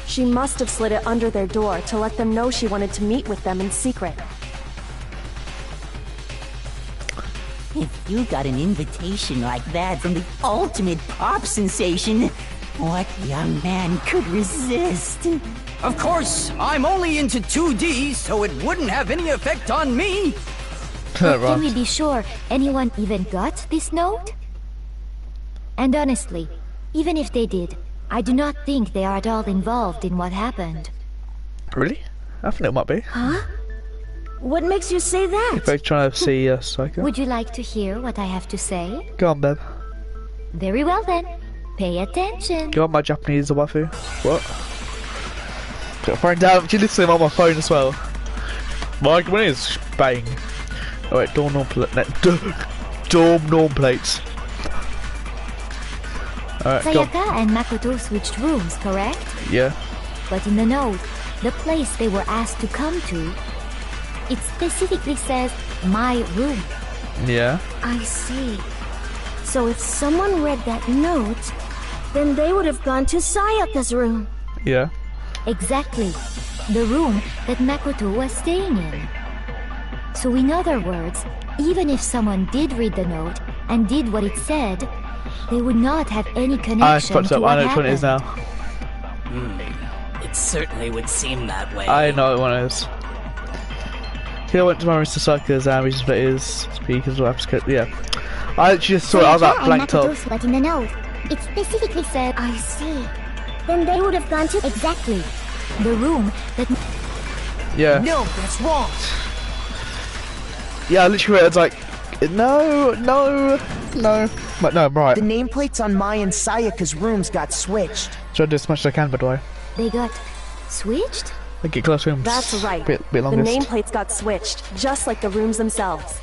S7: She must have slid it under their door to let them know she wanted to meet with them in secret.
S15: If you got an invitation like that from the ultimate pop sensation, what young man could resist?
S3: Of course, I'm only into 2D, so it wouldn't have any effect on me.
S4: But can we be sure anyone even got this note? And honestly, even if they did, I do not think they are at all involved in what happened.
S1: Really? I think it might be.
S14: Huh? What makes you say that?
S1: If they're trying to see Sayaka.
S4: Would you like to hear what I have to say?
S1: Go on, babe.
S4: Very well then. Pay attention.
S1: Go on, my Japanese waifu. What? Got phone down. She listening on my phone as well. My argument is bang. Oh wait, dorm norm plates. Alright, go on.
S4: Sayaka and Makoto switched rooms, correct?
S1: Yeah.
S4: But in the note, the place they were asked to come to, it specifically says, my room.
S1: Yeah.
S12: I see. So if someone read that note, then they would have gone to Sayaka's room.
S1: Yeah.
S4: Exactly. The room that Makoto was staying in. So in other words, even if someone did read the note and did what it said, they would not have any connection to what
S1: I know which one it is now.
S10: It certainly would seem that way.
S1: I know what one is. Here I went to my Mr. Sayaka's and reason for his speakers or apps. Yeah. I just saw it, I was like blanked up.
S14: But in the note, it specifically said,
S12: I see.
S14: then they would have gone to
S4: Exactly. The room that...
S1: Yeah.
S5: No, that's wrong.
S1: Yeah, I literally read, it's like, no. But no, I'm right.
S5: The nameplates on my and Sayaka's rooms got switched.
S1: Try to do as much as I can, by the way.
S4: They got switched?
S1: I get close rooms.
S7: That's right.
S1: Bit
S7: The
S1: longest.
S7: nameplates got switched, just like the rooms themselves.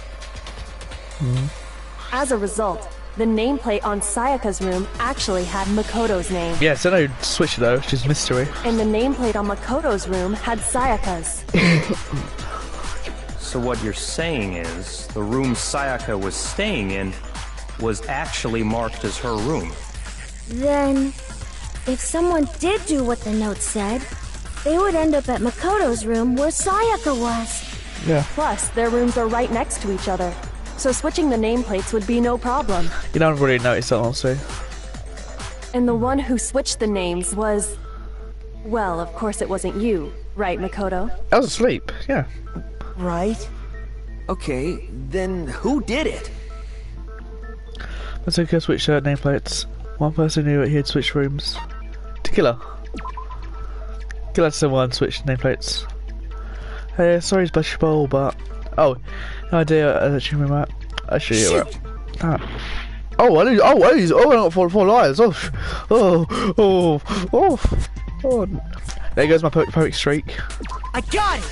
S7: As a result, the nameplate on Sayaka's room actually had Makoto's name.
S1: Yes, I know switch though, which is mystery.
S7: And the nameplate on Makoto's room had Sayaka's.
S9: So what you're saying is, the room Sayaka was staying in was actually marked as her room.
S12: Then,
S4: if someone did do what the note said, they would end up at Makoto's room where Sayaka was.
S1: Yeah.
S7: Plus, their rooms are right next to each other, so switching the nameplates would be no problem.
S1: You don't really notice that, honestly.
S7: And the one who switched the names was... Well, of course it wasn't you, right, Makoto?
S1: I was asleep, yeah.
S11: Right. Okay, then who did it?
S1: Let's go switch nameplates. One person knew he had switched rooms. To Killer. Killer had someone switched nameplates. Hey, sorry, Splash Bowl, but... Oh, no idea. I actually remember that. Actually, yeah. Oh, I got four lives. Oh. There goes my perfect streak.
S5: I got it!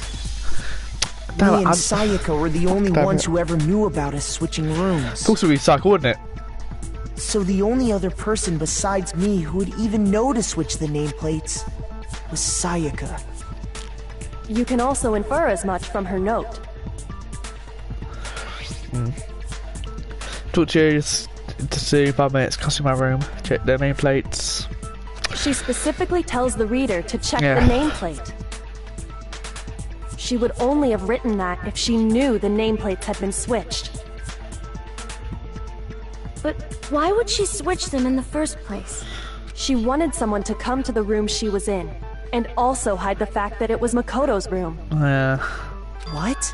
S1: Damn,
S5: Me and Sayaka were the only ones who ever knew about us switching rooms.
S1: Of course it would be Sayaka, wouldn't it?
S5: So the only other person besides me who would even know to switch the nameplates was Sayaka.
S7: You can also infer as much from her note.
S1: Talk to you to see 5 minutes, cussing my room, check their nameplates.
S7: She specifically tells the reader to check the nameplate. She would only have written that if she knew the nameplates had been switched.
S4: But why would she switch them in the first place?
S7: She wanted someone to come to the room she was in, and also hide the fact that it was Makoto's room.
S1: Yeah.
S5: What?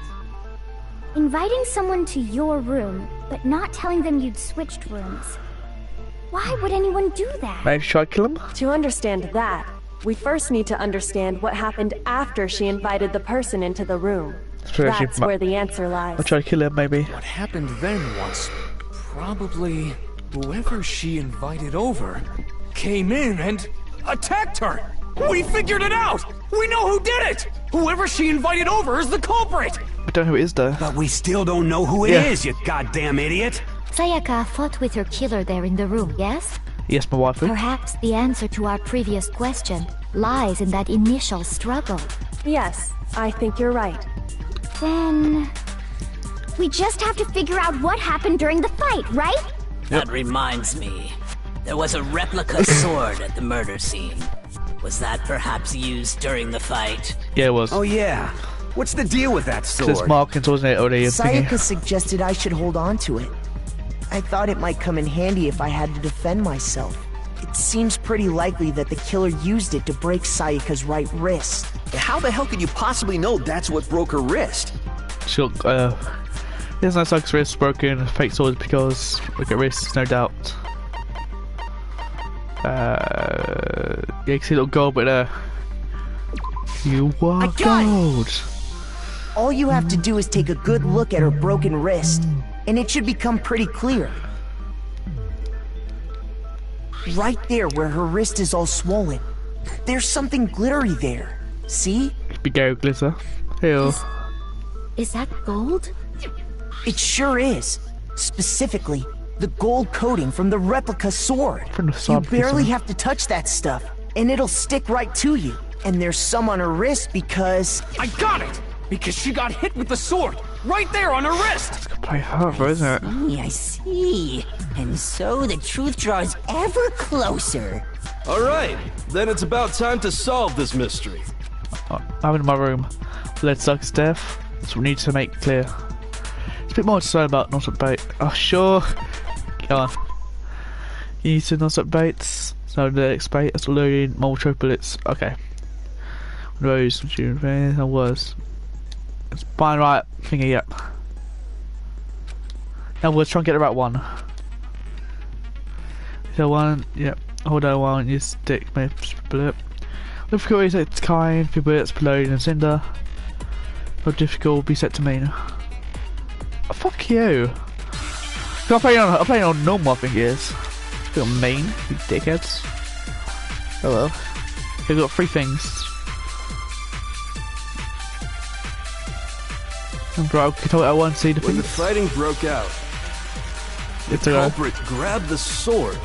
S14: Inviting someone to your room, but not telling them you'd switched rooms. Why would anyone do that?
S1: Maybe try to kill him?
S7: To understand that, we first need to understand what happened after she invited the person into the room. That's where the answer lies.
S1: I'll try to kill him, maybe.
S3: What happened then was probably whoever she invited over came in and attacked her. We figured it out! We know who did it! Whoever she invited over is the culprit!
S1: We don't know who it is, though.
S6: But we still don't know who it is, you goddamn idiot!
S4: Sayaka fought with her killer there in the room, yes?
S1: Yes, my wife.
S4: Perhaps the answer to our previous question lies in that initial struggle.
S7: Yes, I think you're right.
S14: Then... we just have to figure out what happened during the fight, right?
S10: That reminds me. There was a replica sword at the murder scene. Was that perhaps used during the fight?
S1: Yeah, it was.
S6: Oh yeah. What's the deal with that sword?
S1: It's markings, wasn't it?
S5: Sayaka suggested I should hold on to it. I thought it might come in handy if I had to defend myself. It seems pretty likely that the killer used it to break Sayaka's right wrist.
S11: How the hell could you possibly know that's what broke her wrist?
S1: She'll, there's no Sayaka's wrist broken, fake sword because look at wrists, no doubt. Yeah, you can see a little gold, but you are gold.
S5: All you have to do is take a good look at her broken wrist, and it should become pretty clear. Right there where her wrist is all swollen, there's something glittery there. See?
S1: Big glitter. Ew.
S4: Is that gold?
S5: It sure is. Specifically, the gold coating from the replica sword. You barely have to touch that stuff, and it'll stick right to you. And there's some on her wrist because...
S3: I got it! Because she got hit with the sword, right there on her wrist!
S1: Play hard, isn't it?
S15: I see. And so the truth draws ever closer.
S8: Alright, then it's about time to solve this mystery.
S1: I'm in my room. Blood sucks death. That's what we need to make clear. It's a bit more to say about non-stop bait. Oh, sure. Go on. You need to non-stop baits. So the next bait is loading multiple bullets. Okay. Rose, I was. It's fine, right thingy, yep. Now we'll try and get the right one. So one, yep. Hold on one, you stick, maybe split. Difficulty set to kind, few bullets, loading and cinder. How difficult will be set to mean. Oh, fuck you. I'm playing on normal, I think it is. Feel mean, you dickheads. Oh well. We've got 3 things. And bro, can tell I want to see the
S8: When the
S1: things.
S8: fighting broke out, the culprit grabbed the sword,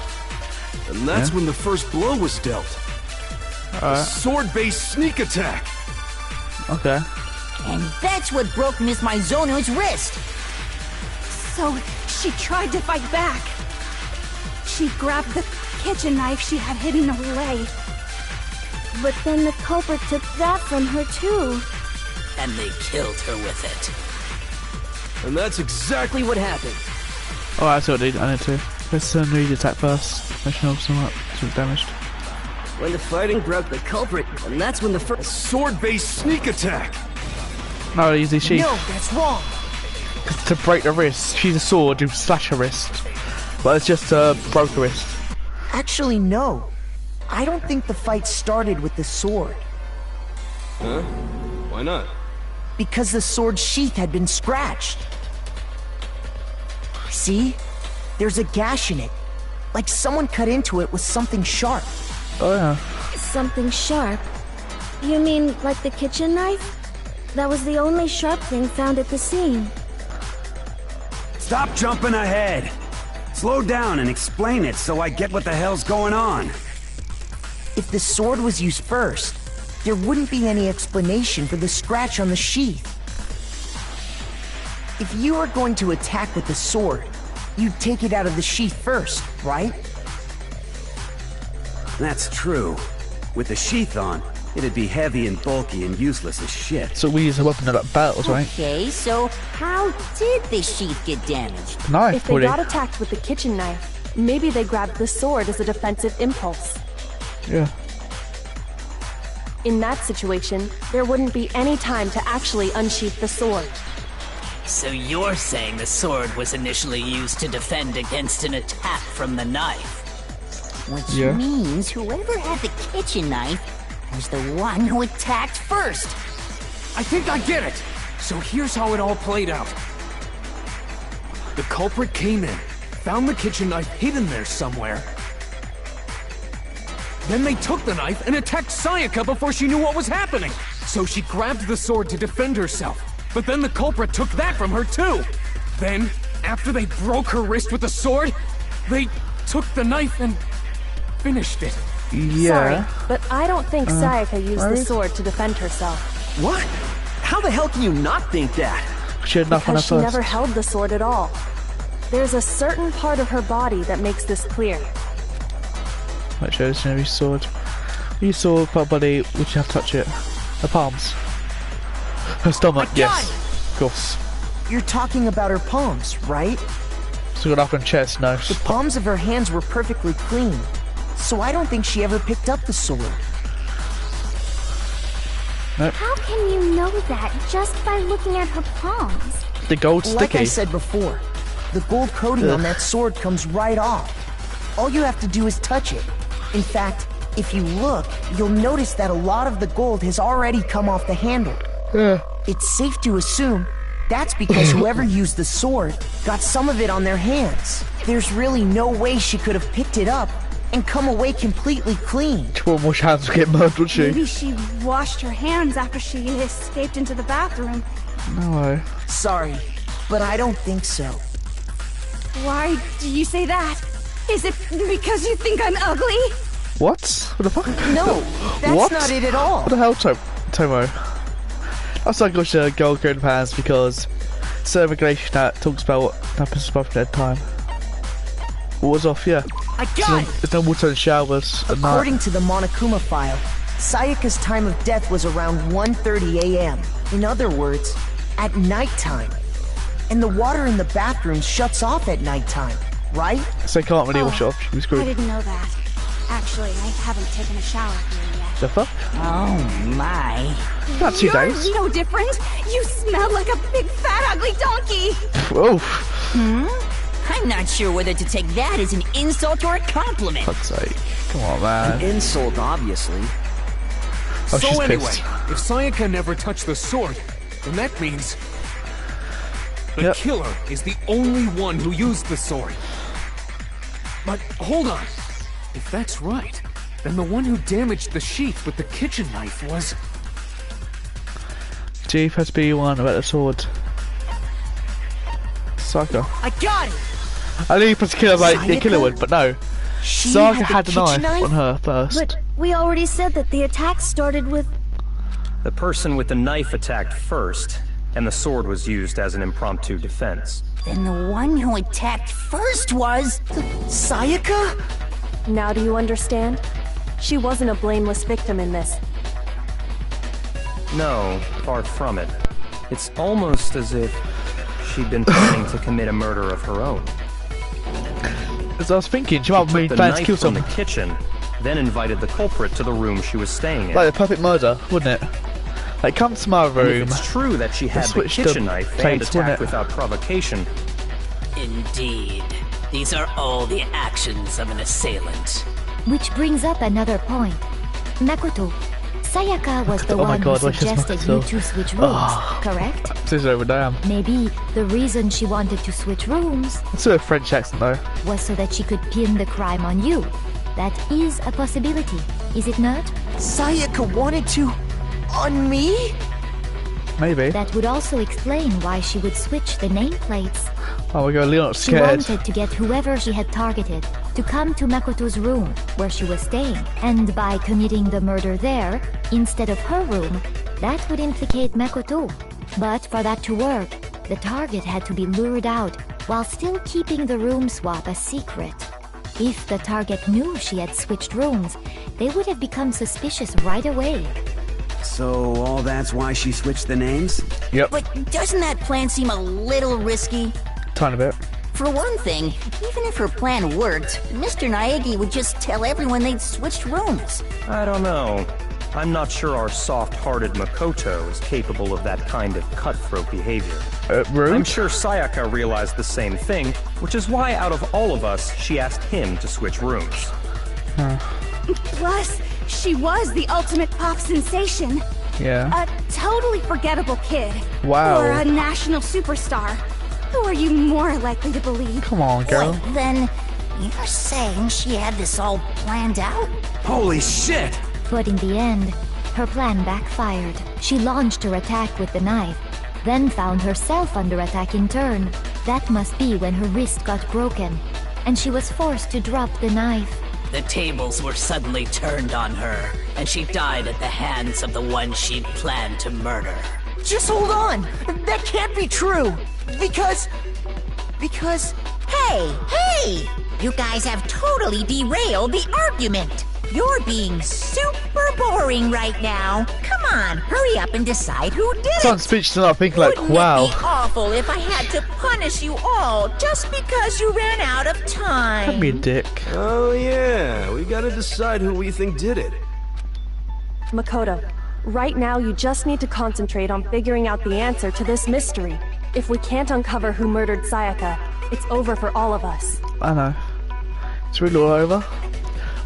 S8: and that's when the first blow was dealt. A sword-based sneak attack.
S1: Okay.
S15: And that's what broke Miss Mizono's wrist.
S12: So, she tried to fight back. She grabbed the kitchen knife she had hidden away.
S4: But then the culprit took that from her too.
S10: And they killed her with it.
S11: And that's exactly what happened.
S1: Oh, that's what I need to. Let's read the attack first. Mission of some damaged.
S11: When the fighting broke the culprit, and that's when the first
S8: sword-based sneak attack.
S1: No, easy sheath.
S5: No, that's wrong.
S1: To break the wrist. She's a sword to slash her wrist. But it's just broke her wrist.
S5: Actually, no. I don't think the fight started with the sword.
S8: Huh? Why not?
S5: Because the sword sheath had been scratched. See? There's a gash in it. Like someone cut into it with something sharp.
S1: Oh yeah.
S4: Something sharp? You mean like the kitchen knife? That was the only sharp thing found at the scene.
S6: Stop jumping ahead. Slow down and explain it so I get what the hell's going on.
S5: If the sword was used first, there wouldn't be any explanation for the scratch on the sheath. If you were going to attack with the sword, you'd take it out of the sheath first, right?
S6: That's true. With the sheath on, it'd be heavy and bulky and useless as shit.
S1: So we use a weapon in like battles, right?
S15: Okay, so how did the sheath get damaged?
S1: Knife,
S7: if they got attacked with the kitchen knife, maybe they grabbed the sword as a defensive impulse.
S1: Yeah.
S7: In that situation, there wouldn't be any time to actually unsheath the sword.
S10: So you're saying the sword was initially used to defend against an attack from the knife?
S15: Which means whoever had the kitchen knife was the one who attacked first.
S3: I think I get it. So here's how it all played out. The culprit came in, found the kitchen knife hidden there somewhere. Then they took the knife and attacked Sayaka before she knew what was happening. So she grabbed the sword to defend herself. But then the culprit took that from her too. Then, after they broke her wrist with the sword, they took the knife and finished it.
S1: Yeah.
S7: Sorry, but I don't think Sayaka used the sword to defend herself.
S11: What? How the hell can you not think that?
S1: She had enough on her
S7: Because she
S1: first.
S7: never held the sword at all. There's a certain part of her body that makes this clear.
S1: Might show this in every sword. You saw her body, would you have to touch it? Her palms. Her stomach, yes. Of course.
S5: You're talking about her palms, right?
S1: So got up on chest, no.
S5: The palms of her hands were perfectly clean, so I don't think she ever picked up the sword.
S1: Nope.
S14: How can you know that just by looking at her palms?
S1: The gold's sticky.
S5: Like I said before, the gold coating on that sword comes right off. All you have to do is touch it. In fact, if you look, you'll notice that a lot of the gold has already come off the handle. It's safe to assume that's because whoever used the sword got some of it on their hands. There's really no way she could have picked it up and come away completely clean.
S1: She won't wash hands to get murdered, would she?
S12: Maybe she washed her hands after she escaped into the bathroom.
S1: No way.
S5: Sorry, but I don't think so.
S12: Why do you say that? Is it because you think I'm ugly?
S1: What? What the fuck?
S5: No, that's
S1: what?
S5: not it at all.
S1: What the hell, Tomo? I started watching Gold Golden Pants because it's a regulation that talks about what happens above dead time. Water's off, yeah.
S5: I got it!
S1: There's no water in showers at night.
S5: According to the Monokuma file, Sayaka's time of death was around 1:30 a.m. In other words, at nighttime. And the water in the bathroom shuts off at nighttime, right?
S1: So they can't really wash it off. She was
S12: I
S1: screwed.
S12: didn't know that. Actually, I haven't taken a shower here yet.
S1: The fuck?
S15: Oh my.
S1: Not 2 days.
S12: You're no different. You smell like a big fat ugly donkey.
S1: Oof.
S15: I'm not sure whether to take that as an insult or a compliment.
S1: Fuck's sake. Come on, man.
S11: An insult, obviously.
S1: Oh, she's
S3: So anyway,
S1: pissed.
S3: if Sayaka never touched the sword, then that means the killer is the only one who used the sword. But hold on. If that's right, then the one who damaged the sheath with the kitchen knife was...
S1: Chief has to be one about the sword. Sayaka.
S5: I got it!
S1: I knew you put the killer like the killer would, but no.
S5: She
S1: Sayaka
S5: had
S1: had
S5: the
S1: a
S5: kitchen
S1: knife on her first.
S4: But we already said that the attack started with...
S9: The person with the knife attacked first, and the sword was used as an impromptu defense.
S15: Then the one who attacked first was...
S5: Sayaka?
S7: Now do you understand? She wasn't a blameless victim in this.
S9: No, far from it. It's almost as if she'd been planning to commit a murder of her own.
S1: As I was thinking, she might have been planning to kill someone.
S9: From the kitchen, then invited the culprit to the room she was staying in.
S1: Like the perfect murder, wouldn't it? Like, come to my room.
S9: And if it's true that she had the kitchen knife and attacked without provocation.
S10: Indeed. These are all the actions of an assailant.
S4: Which brings up another point. Makoto, Sayaka was the one who suggested you two switch rooms, correct?
S1: This is over damn.
S4: Maybe the reason she wanted to switch rooms...
S1: It's a French accent though.
S4: ...was so that she could pin the crime on you. That is a possibility, is it not?
S5: Sayaka wanted to... on me?
S1: Maybe.
S4: That would also explain why she would switch the nameplates.
S1: Oh my god, Leon's scared.
S4: She wanted to get whoever she had targeted to come to Makoto's room, where she was staying. And by committing the murder there, instead of her room, that would implicate Makoto. But for that to work, the target had to be lured out, while still keeping the room swap a secret. If the target knew she had switched rooms, they would have become suspicious right away.
S6: So all that's why she switched the names?
S1: Yep.
S15: But doesn't that plan seem a little risky?
S1: Tiny bit.
S15: For one thing, even if her plan worked, Mr. Naegi would just tell everyone they'd switched rooms.
S9: I don't know. I'm not sure our soft-hearted Makoto is capable of that kind of cutthroat behavior.
S1: Rude?
S9: I'm sure Sayaka realized the same thing, which is why out of all of us, she asked him to switch rooms.
S12: Plus, she was the ultimate pop sensation.
S1: Yeah.
S12: A totally forgettable kid.
S1: Wow.
S12: Or a national superstar. Who are you more likely to believe?
S1: Come on, girl.
S15: Wait, then, you're saying she had this all planned out?
S6: Holy shit!
S4: But in the end, her plan backfired. She launched her attack with the knife, then found herself under attack in turn. That must be when her wrist got broken, and she was forced to drop the knife.
S10: The tables were suddenly turned on her, and she died at the hands of the one she'd planned to murder.
S5: Just hold on! That can't be true! Because...
S15: Hey! You guys have totally derailed the argument! You're being super boring right now. Come on, hurry up and decide who did it!
S1: Some speech and I think like, wow.
S15: Wouldn't it be awful if I had to punish you all just because you ran out of time?
S1: Don't be a dick.
S8: Oh yeah, we gotta decide who we think did it.
S7: Makoto, right now you just need to concentrate on figuring out the answer to this mystery. If we can't uncover who murdered Sayaka, it's over for all of us.
S1: I know. It's really all over.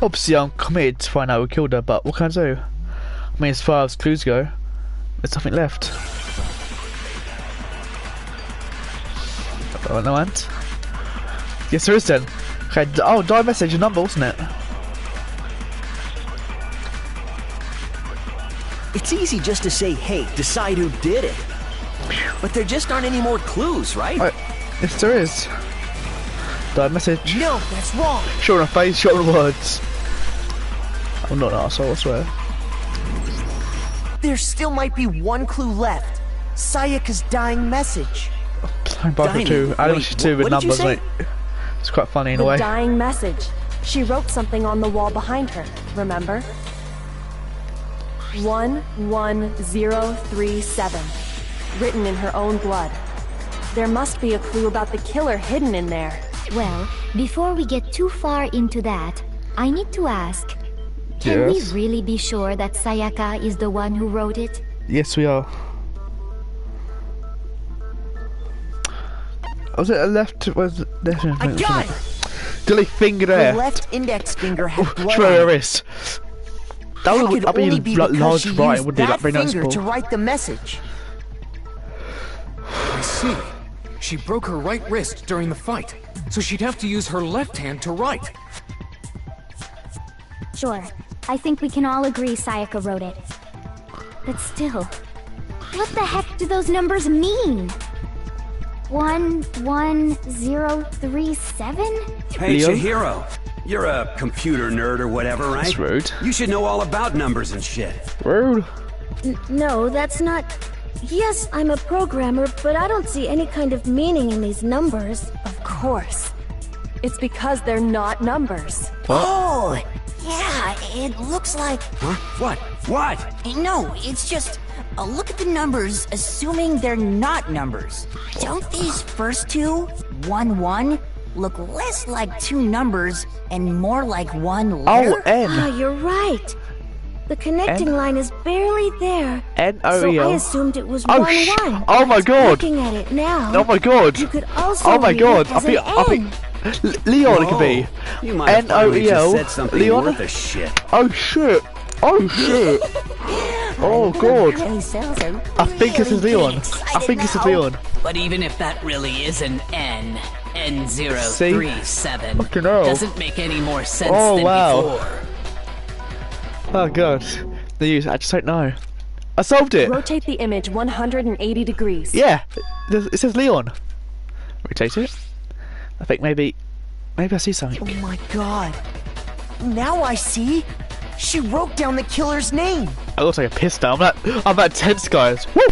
S1: Obviously I'm committed to find out who killed her, but what can I do? I mean, as far as clues go, there's nothing left. Oh, no ant? Yes, there is then. Okay, oh, die message, a number, wasn't it?
S11: It's easy just to say, hey, decide who did it. But there just aren't any more clues, right?
S1: Yes, there is. Die message.
S5: No, that's wrong.
S1: Short on face, short on words. I'm not an arsehole, I swear.
S5: There still might be one clue left. Sayaka's dying message.
S1: I'm back with two. I wish two with numbers, mate. It's quite funny in a way.
S7: The dying message. She wrote something on the wall behind her, remember? 11037. Written in her own blood. There must be a clue about the killer hidden in there.
S4: Well, before we get too far into that, I need to ask, can we really be sure that Sayaka is the one who wrote it?
S1: Yes, we are. Was it a left? Was left?
S5: I got it!
S1: Delete finger there.
S5: The left index finger had blood
S1: Throw
S5: on
S1: her
S5: it.
S1: wrist. That would be large writing, wouldn't it? Like very noticeable.
S5: To write the message.
S3: I see. She broke her right wrist during the fight, so she'd have to use her left hand to write.
S14: Sure. I think we can all agree Sayaka wrote it. But still, what the heck do those numbers mean? 11037?
S6: Hey, Chihiro. You're a computer nerd or whatever, right?
S1: That's rude.
S6: You should know all about numbers and shit.
S1: Rude.
S16: No, that's not... Yes, I'm a programmer, but I don't see any kind of meaning in these numbers.
S7: Of course. It's because they're not numbers.
S1: What?
S5: Oh, yeah, it looks like...
S6: Huh? What? What?
S15: No, it's just... look at the numbers, assuming they're not numbers. Don't these first two, 1-1, look less like two numbers and more like one letter?
S1: Oh, N.
S16: Ah, you're right. The connecting line is barely there.
S1: N-O-E-L.
S16: So I assumed it was 1-1.
S1: Oh my god.
S16: Looking at it now.
S1: Oh my god.
S16: You could also
S1: oh my
S16: read
S1: god.
S16: it as
S1: I think Leon it could be.
S6: You might have finally just
S1: N-O-E-L.
S6: said something
S1: Leon.
S6: worth a shit.
S1: Oh shit. Oh shit. Oh god. I think this is Leon. I think this is Leon.
S10: But even if that really is an N, N037
S1: Fucking hell.
S10: doesn't make any more sense
S1: Oh
S10: than
S1: wow.
S10: before.
S1: Oh god. I just don't know. I solved it.
S7: Rotate the image 180 degrees.
S1: Yeah. It says Leon. Rotate it. I think maybe I see something.
S5: Oh my god. Now I see. She wrote down the killer's name.
S1: I look like a piss down. I'm that tense, guys. Woo!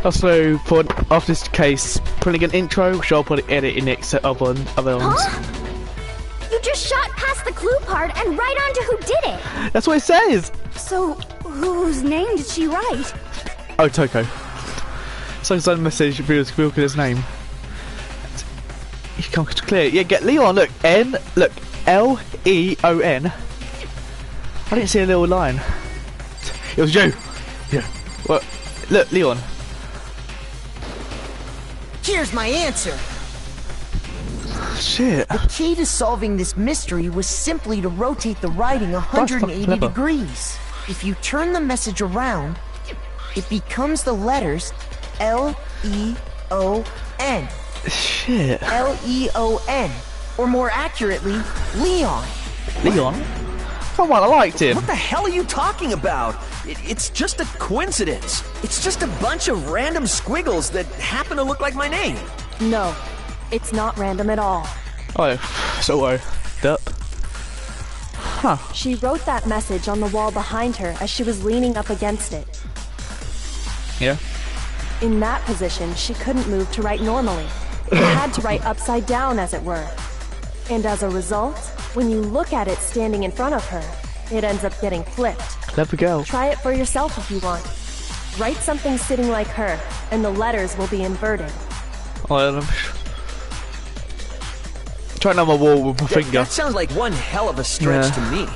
S1: Also, for after this case, putting an intro, which I'll put edit in next to other ones.
S14: You just shot past the clue part and right onto who did it.
S1: That's what it says.
S12: So, whose name did she write?
S1: Oh, Toko. So I sent a message reveal his name. You can't clear it. Yeah, get Leon. Look, look, L-E-O-N. I didn't see a little line. It was you. Yeah. What? Look, Leon.
S5: Here's my answer.
S1: Shit.
S5: The key to solving this mystery was simply to rotate the writing 180 degrees. If you turn the message around, it becomes the letters L-E-O-N.
S1: Shit.
S5: L-E-O-N. Or more accurately, Leon.
S1: Leon? Come on, I liked him.
S11: What the hell are you talking about? It's just a coincidence. It's just a bunch of random squiggles that happen to look like my name.
S7: No, it's not random at all.
S1: Oh, so dup. Huh.
S7: She wrote that message on the wall behind her as she was leaning up against it.
S1: Yeah.
S7: In that position, she couldn't move to write normally. It had to write upside down, as it were. And as a result, when you look at it standing in front of her, it ends up getting flipped.
S1: Clever girl.
S7: Try it for yourself if you want. Write something sitting like her, and the letters will be inverted.
S1: Oh, trying on my wall with my finger.
S11: That sounds like one hell of a stretch to me.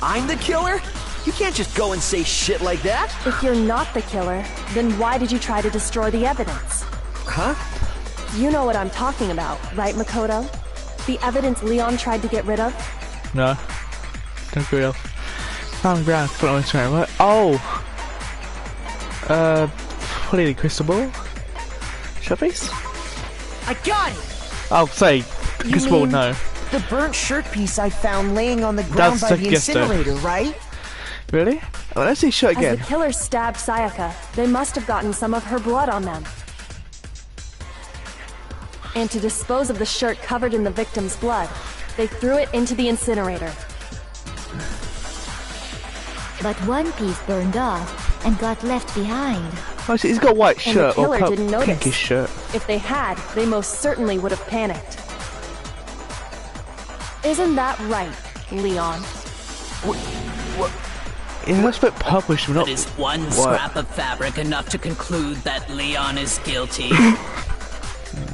S11: I'm the killer? You can't just go and say shit like that.
S7: If you're not the killer, then why did you try to destroy the evidence?
S11: Huh?
S7: You know what I'm talking about, right, Makoto? The evidence Leon tried to get rid of?
S1: No. Don't go off. Found ground, put on Instagram, what? Oh! What are you, crystal ball? Shoppies?
S5: I got it!
S1: I'll say, crystal ball, no.
S5: The burnt shirt piece I found laying on the ground by the incinerator, right?
S1: Really? Well, let's see shirt again.
S7: As the killer stabbed Sayaka, they must have gotten some of her blood on them. And to dispose of the shirt covered in the victim's blood, they threw it into the incinerator.
S4: But one piece burned off and got left behind.
S1: Oh, so he's got a white shirt
S7: and the killer
S1: or
S7: didn't notice.
S1: pinkish shirt.
S7: If they had, they most certainly would have panicked. Isn't that right, Leon?
S1: What? Yeah, that's a bit purplish, not.
S10: But is one scrap of fabric enough to conclude that Leon is guilty?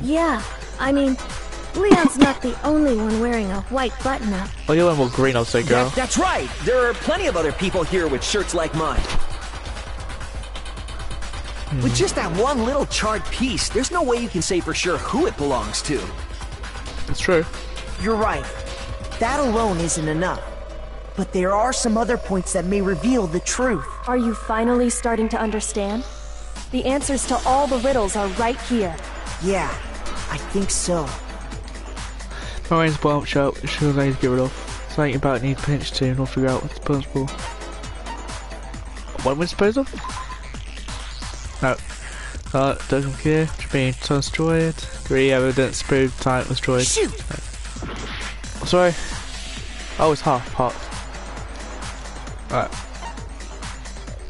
S16: Yeah, I mean, Leon's not the only one wearing a white button-up.
S1: Oh, you're more green, I'll say, girl.
S11: That's right. There are plenty of other people here with shirts like mine. With just that one little charred piece, there's no way you can say for sure who it belongs to.
S1: It's true.
S5: You're right. That alone isn't enough. But there are some other points that may reveal the truth.
S7: Are you finally starting to understand? The answers to all the riddles are right here.
S5: Yeah, I think so.
S1: My mind's blown up shut, sure I need to get rid of. Something about it needs pinch to and we'll figure out what's possible. What am I supposed of? No. Doesn't care. Being destroyed. Agree evidence proved time was destroyed.
S5: Shoot!
S1: No. Sorry. Oh, it's half part. Right.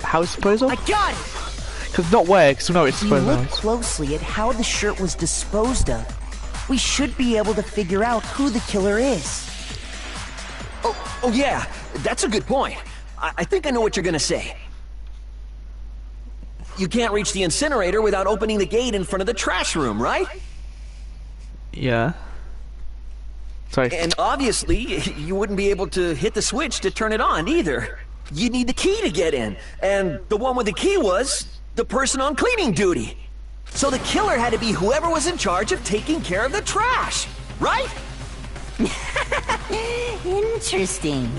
S1: How is it supposed of?
S5: I got it!
S1: Because it's not where, because we know it's supposed
S5: to.
S1: If
S5: we look closely at how the shirt was disposed of, we should be able to figure out who the killer is.
S11: Oh yeah, that's a good point. I think I know what you're gonna say. You can't reach the incinerator without opening the gate in front of the trash room, right?
S1: Yeah. Sorry.
S11: And obviously, you wouldn't be able to hit the switch to turn it on either. You'd need the key to get in, and the one with the key was the person on cleaning duty. So the killer had to be whoever was in charge of taking care of the trash, right?
S15: Interesting.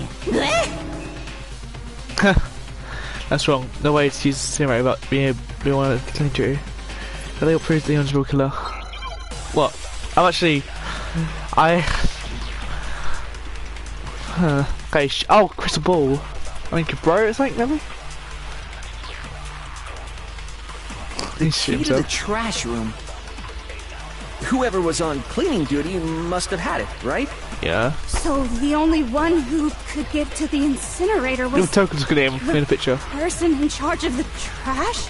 S1: That's wrong. No way to use the incinerator about being one of the cleaning duty. I think it proves the unreal killer. What? I'm actually... okay, oh, crystal ball. I mean, Cabro or something, maybe?
S11: The key to the trash room. Whoever was on cleaning duty must have had it, right?
S1: Yeah.
S12: So the only one who could get to the incinerator was...
S1: Little tokens could aim in the picture.
S12: Person in charge of the trash?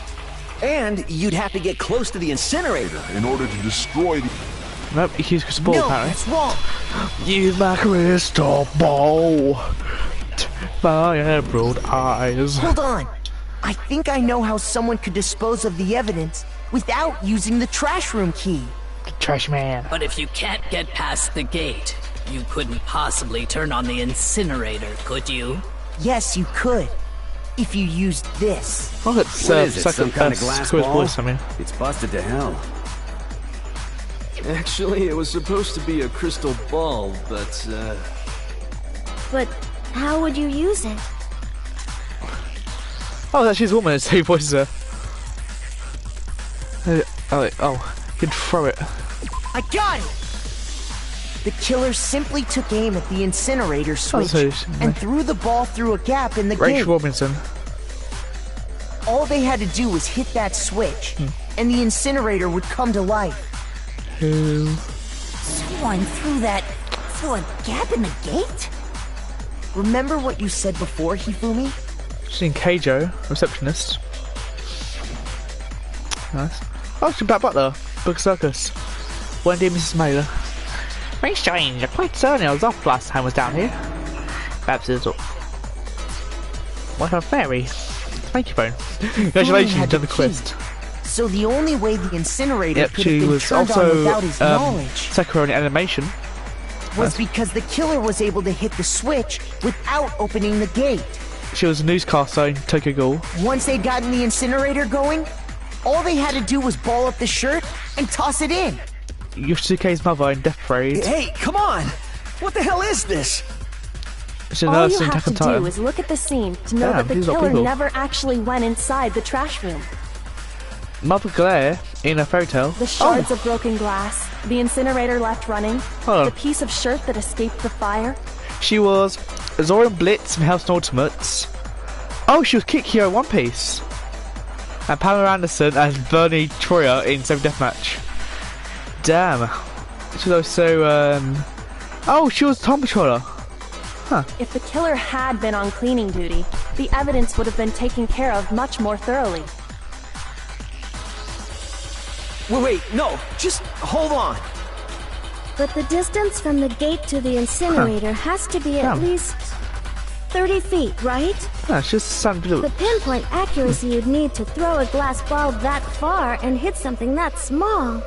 S11: And you'd have to get close to the incinerator
S17: in order to destroy the...
S1: Nope, you use crystal ball, apparently.
S5: That's wrong.
S1: Use my crystal ball. My emerald eyes.
S5: Hold on. I think I know how someone could dispose of the evidence without using the trash room key.
S13: The trash man.
S10: But if you can't get past the gate, you couldn't possibly turn on the incinerator, could you?
S5: Yes, you could. If you used this.
S1: Oh, it's
S6: what is it, some kind of glass ball?
S1: Voice, I mean.
S6: It's busted to hell.
S8: Actually, it was supposed to be a crystal ball, but,
S16: But how would you use it?
S1: Oh, that's his woman, it's who voices her. Oh, you can throw it.
S5: I got it! The killer simply took aim at the incinerator switch and threw the ball through a gap in the gate.
S1: Rachel Robinson.
S5: All they had to do was hit that switch, and the incinerator would come to life.
S1: Who?
S15: Someone threw a gap in the gate?
S5: Remember what you said before, Hifumi?
S1: Seen Keijo, receptionist. Nice. Oh, she's back there. Book Circus. One day, Mrs. Mailer. Very strange. Quite certain I was off last time I was down here. Perhaps it's up. What a fairy. Thank you, Bone. Congratulations, you've done the quest.
S5: So the only way the incinerator could have been turned on
S1: also,
S5: without his knowledge
S1: Sakura in animation
S5: was because the killer was able to hit the switch without opening the gate.
S1: She was a newscaster in Tokyo Ghoul.
S5: Once they'd gotten the incinerator going, all they had to do was ball up the shirt and toss it in.
S1: Yoshisuke's mother in Death Parade.
S11: Hey, come on! What the hell is this?
S7: All you have to do is look at the scene to know that the killer never actually went inside the trash room.
S1: Mother Glare in a fairy tale.
S7: The shards of broken glass, the incinerator left running, the piece of shirt that escaped the fire.
S1: She was Zoran Blitz in House Ultimates. Oh, she was Kick Hero One Piece. And Pamela Anderson and Bernie Troyer in Seven Deathmatch. Damn. She was also, oh, she was Tom Patroller. Huh.
S7: If the killer had been on cleaning duty, the evidence would have been taken care of much more thoroughly.
S11: Wait, no, just hold on.
S16: But the distance from the gate to the incinerator has to be at least 30 feet, right?
S1: Yeah, it's just something.
S16: The pinpoint accuracy you'd need to throw a glass ball that far and hit something that small.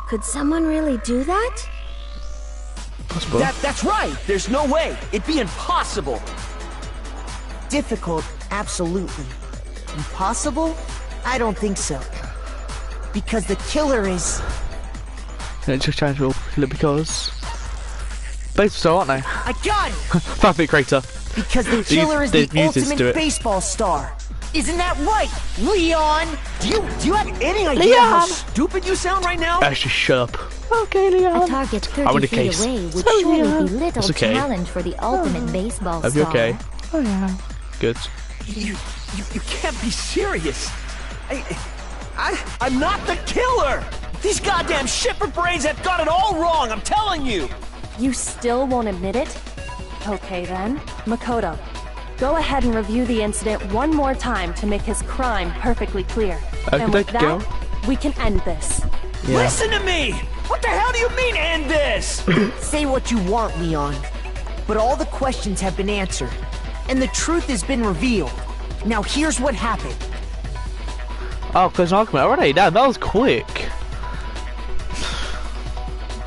S16: Could someone really do that?
S1: Possible.
S11: That's right! There's no way! It'd be impossible!
S5: Difficult, absolutely. Impossible? I don't think so. Because the killer is...
S1: Just trying to kill it because baseball, aren't they?
S5: I got it!
S1: Perfect creator.
S5: Because the killer is the ultimate baseball star. Isn't that right, Leon?
S11: Do you have any idea how stupid you sound right now?
S1: Actually, shut up.
S4: Okay, Leon. A target 30 feet away would surely be little challenge for the ultimate baseball star.
S1: Are you okay? Oh yeah. Good.
S11: You can't be serious. I'm not the killer. These goddamn shipper brains have got it all wrong. I'm telling you.
S7: You still won't admit it? Okay then, Makoto. Go ahead and review the incident one more time to make his crime perfectly clear. And with that, we can end this.
S11: Yeah. Listen to me! What the hell do you mean, end this?
S5: Say what you want, Leon. But all the questions have been answered, and the truth has been revealed. Now here's what happened.
S1: Oh, close an argument already? Damn, that was quick.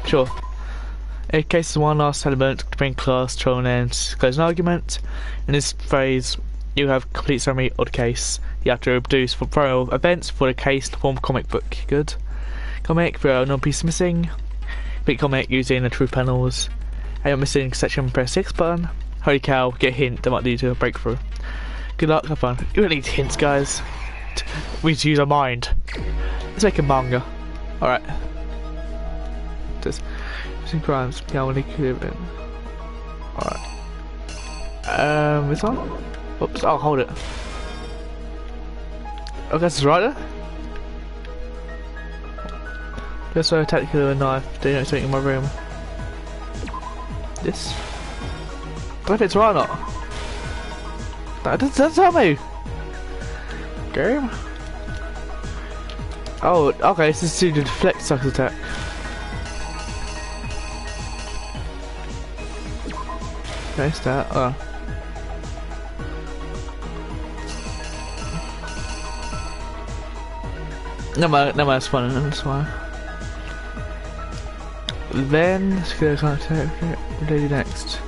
S1: Sure. In case of one last element to bring class to an end, close an argument. In this phrase, you have complete summary of the case. You have to reproduce for parallel events for the case to form comic book. Good. Comic, there are no pieces missing. Complete comic using the truth panels. And you're missing section, press 6 button. Holy cow, get a hint that might lead to a breakthrough. Good luck, have fun. You don't need hints, guys. We need to use our mind. Let's make a manga. Alright. Crimes, yeah, when he could have been. Alright. This one? Oops, I'll hold it. Oh, that's right there? Just so technically with a knife, they don't take in my room. This? I don't know if it's right or not. That doesn't tell me! Game? Oh, okay, this is to deflect sucker attack. Nice that. Oh. No, that's fine. That's fine. Then let's go contact. What do I do next?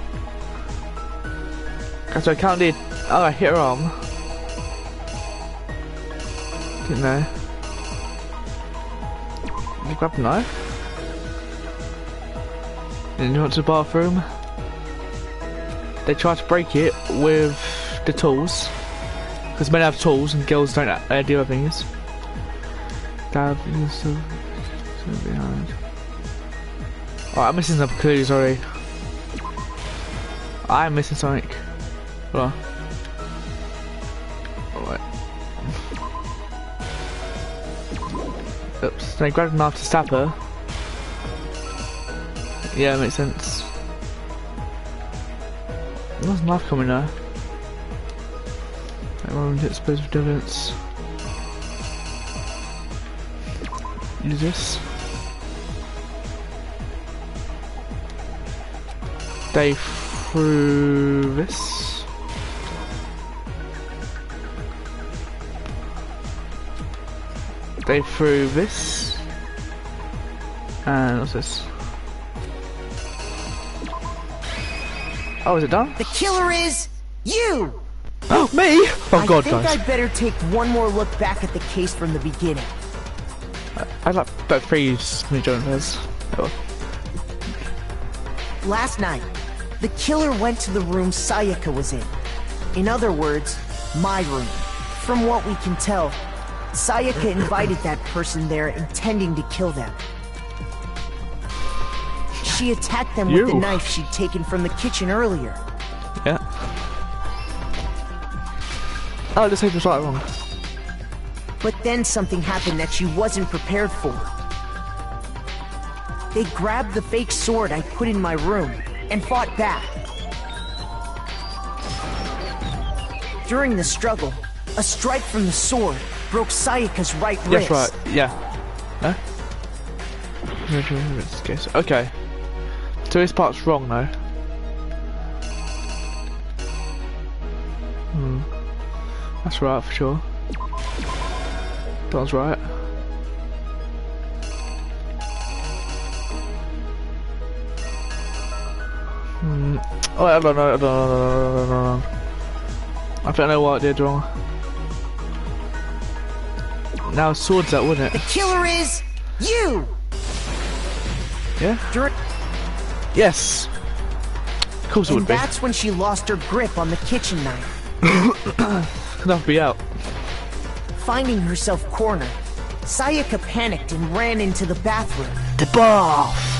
S1: So I can't do. Oh, I hit her arm. Didn't know. Did you grab the knife? Then you went to the bathroom. They try to break it with the tools, because men have tools and girls don't do other things. Dab, so behind. Oh, I'm missing some clues already. I'm missing something. Hold on. Alright. Oops, they grabbed a knife to stab her. Yeah, it makes sense. There's a knife coming now. Everyone hit explosive evidence. Use this. They threw this. They threw this. And what's this? Oh, is it done?
S5: The killer is you!
S1: Oh, me? Oh god, guys.
S5: I think I'd better take one more look back at the case from the beginning.
S1: I'd like that freeze me Jonas. Oh.
S5: Last night, the killer went to the room Sayaka was in. In other words, my room. From what we can tell, Sayaka invited that person there intending to kill them. She attacked them with the knife she'd taken from the kitchen earlier.
S1: Yeah. Oh, this was right wrong.
S5: But then something happened that she wasn't prepared for. They grabbed the fake sword I put in my room and fought back. During the struggle, a strike from the sword broke Sayaka's right wrist.
S1: Yes, right. Yeah. Huh? Okay. So this part's wrong though. That's right for sure. That was right. Oh, I don't know. I think I know what I did wrong. Now sword's out, wouldn't it?
S5: The killer is you!
S1: Yeah? Yes! course it would
S5: and
S1: be.
S5: that's when she lost her grip on the kitchen knife.
S1: Enough be out.
S5: Finding herself cornered, Sayaka panicked and ran into the bathroom.
S1: The bath!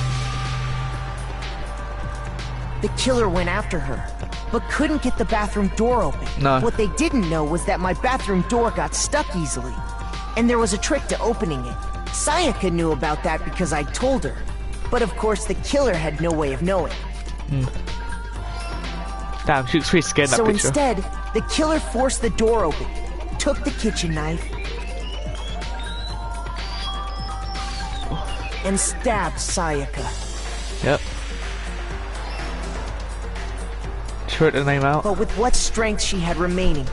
S5: The killer went after her, but couldn't get the bathroom door open.
S1: No.
S5: What they didn't know was that my bathroom door got stuck easily, and there was a trick to opening it. Sayaka knew about that because I told her, but of course the killer had no way of knowing.
S1: Damn, she looks pretty scared in that
S5: So
S1: picture.
S5: instead, the killer forced the door open, took the kitchen knife, and stabbed Sayaka.
S1: Yep. She wrote the name out.
S5: But with what strength she had remaining,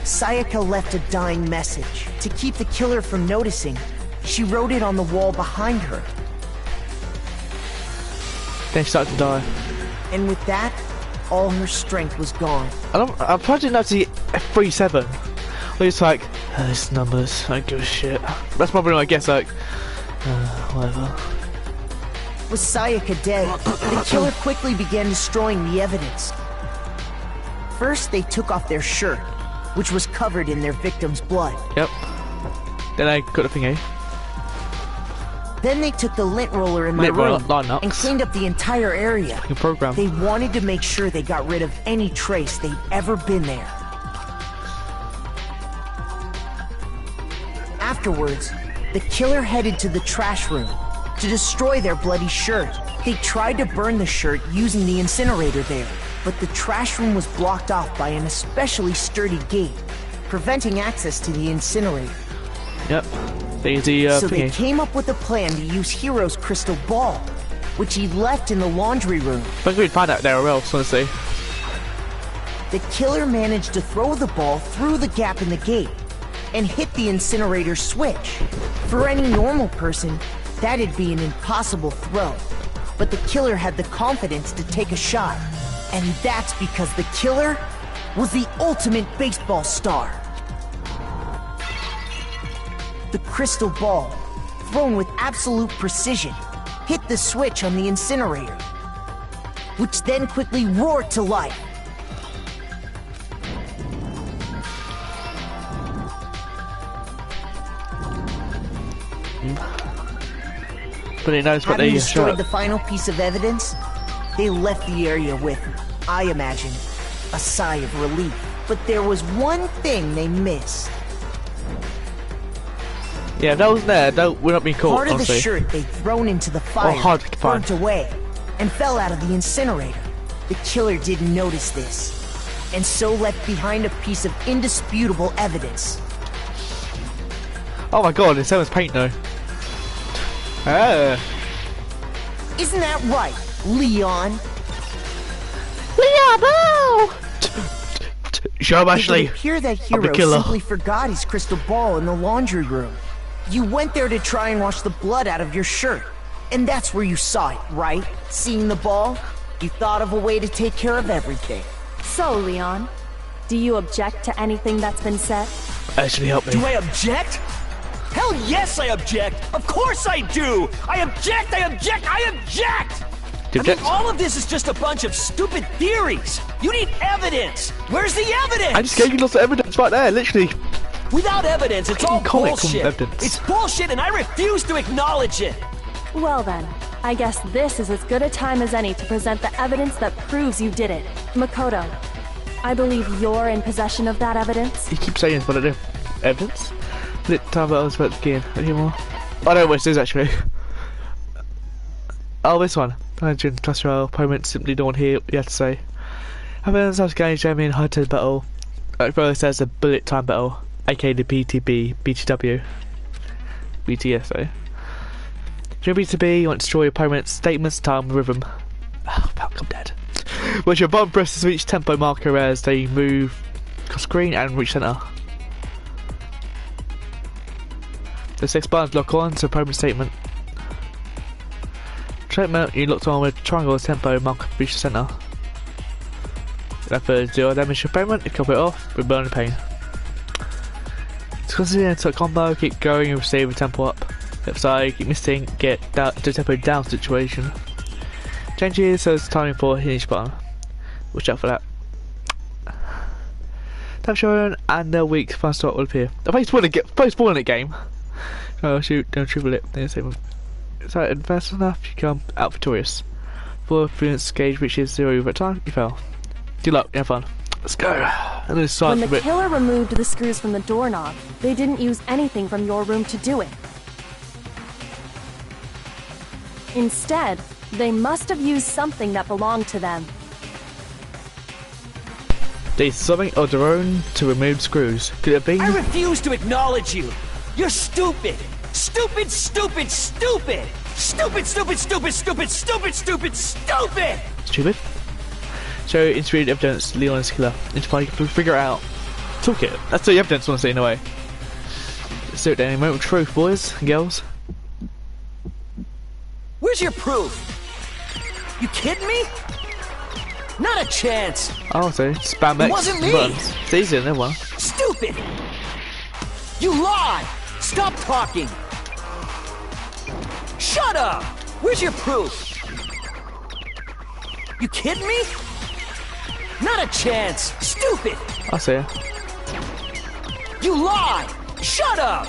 S5: Sayaka left a dying message. To keep the killer from noticing, she wrote it on the wall behind her.
S1: Then she started to die.
S5: And with that, all her strength was gone.
S1: I'm probably not to see F37. Where it's like, it's numbers, I don't give a shit. That's probably I guess like, whatever.
S5: With Sayaka dead, the killer quickly began destroying the evidence. First, they took off their shirt, which was covered in their victim's blood.
S1: Yep. Then I got the thingy.
S5: Then they took the lint roller in my room and cleaned up the entire area.
S1: Your program.
S5: They wanted to make sure they got rid of any trace they'd ever been there. Afterwards, the killer headed to the trash room to destroy their bloody shirt. They tried to burn the shirt using the incinerator there, but the trash room was blocked off by an especially sturdy gate, preventing access to the incinerator.
S1: Yep.
S5: So they came up with a plan to use Hiro's crystal ball, which he left in the laundry room.
S1: I think we'd find out there or else, honestly.
S5: The killer managed to throw the ball through the gap in the gate and hit the incinerator switch. For any normal person, that'd be an impossible throw. But the killer had the confidence to take a shot. And that's because the killer was the ultimate baseball star. The crystal ball, thrown with absolute precision, hit the switch on the incinerator, which then quickly roared to life.
S1: But he knows what they
S5: Having destroyed
S1: shot.
S5: the final piece of evidence, they left the area with, I imagine, a sigh of relief. But there was one thing they missed.
S1: Yeah, if that wasn't there, we're not being caught,
S5: Part of
S1: honestly.
S5: the shirt they'd thrown into the fire
S1: hard to find.
S5: burnt away and fell out of the incinerator. The killer didn't notice this, and so left behind a piece of indisputable evidence.
S1: Oh my god, it's someone's paint though.
S5: Isn't that right, Leon?
S1: Leon, no! Show him, Ashley.
S5: It would appear that
S1: I'm the
S5: Hiro
S1: killer.
S5: simply forgot his crystal ball in the laundry room. You went there to try and wash the blood out of your shirt, and that's where you saw it, right? Seeing the ball, you thought of a way to take care of everything.
S7: So, Leon, do you object to anything that's been said?
S1: Ashley, help me.
S11: Do I object? Hell yes, I object! Of course I do! I object! I object! I object! I mean, all of this is just a bunch of stupid theories! You need evidence! Where's the evidence?
S1: I just gave you lots of evidence right there, literally.
S11: Without evidence, it's all
S1: comic from
S11: bullshit!
S1: evidence.
S11: It's bullshit and I refuse to acknowledge it!
S7: Well then, I guess this is as good a time as any to present the evidence that proves you did it. Makoto, I believe you're in possession of that evidence?
S1: You keep saying this, but I don't have evidence. The time I was about to begin anymore. I don't know what it is actually. Oh, this one. Dungeon plus your opponent simply don't hear what you have to say. Evidence I was engaged Jamie in high-tone battle. It says a bullet time battle, aka the BTB, BTW. BTS though. During BTB, you want to destroy your opponent's statements, time, and rhythm. Oh, fuck, I'm dead. Which your button presses reach tempo marker as they move across screen and reach center. The 6 buttons lock on to opponent's statement. Treatment, you locked on with triangle tempo marker reach the center. After 0 damage to your opponent, you cover it off with burning pain. To consider into a combo, keep going and receive a tempo up. Left side, keep missing, get down to tempo down situation. Changes so it's timing for each button. Watch out for that. Tap shown and the weak fast start will appear. If I spoil it game. Oh shoot, don't triple it. So and fast enough you come out victorious. For fluence gauge reaches 0 over time, you fail. Good luck, have fun. Let's go. And then start
S7: when the killer removed the screws from the doorknob, they didn't use anything from your room to do it. Instead, they must have used something that belonged to them.
S1: They used something of their own to remove screws. Could it be?
S11: I refuse to acknowledge you. You're stupid. Stupid, stupid, stupid. Stupid, stupid, stupid, stupid, stupid, stupid, stupid.
S1: Stupid. So, integrated evidence, Leon's killer. Figure it out. Toolkit. That's the evidence I want to say in a way. Let's do it then. Moment of truth, boys and girls.
S11: Where's your proof? You kidding me? Not a chance.
S1: Oh, so spam X.
S11: It wasn't me.
S1: Buttons. It's easier than one.
S11: Stupid. You lied. Stop talking. Shut up. Where's your proof? You kidding me? Not a chance. Stupid.
S1: I see ya.
S11: You lied. Shut up.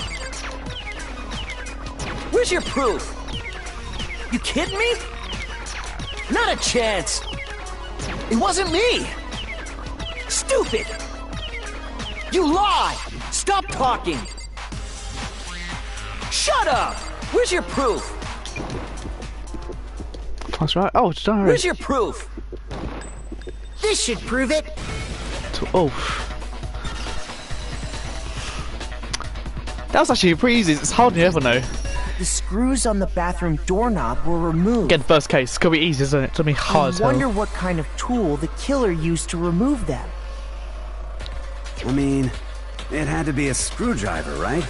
S11: Where's your proof? You kidding me? Not a chance. It wasn't me. Stupid. You lied. Stop talking. Shut up. Where's your proof?
S1: That's right. Oh, it's done.
S11: Where's your proof?
S15: This should prove it.
S1: Oh. That was actually pretty easy. It's hardly ever know.
S5: The screws on the bathroom doorknob were removed.
S1: Get the first case. It's gonna be easy, isn't it? It's gonna be hard as hell.
S5: I wonder what kind of tool the killer used to remove them.
S6: I mean, it had to be a screwdriver, right?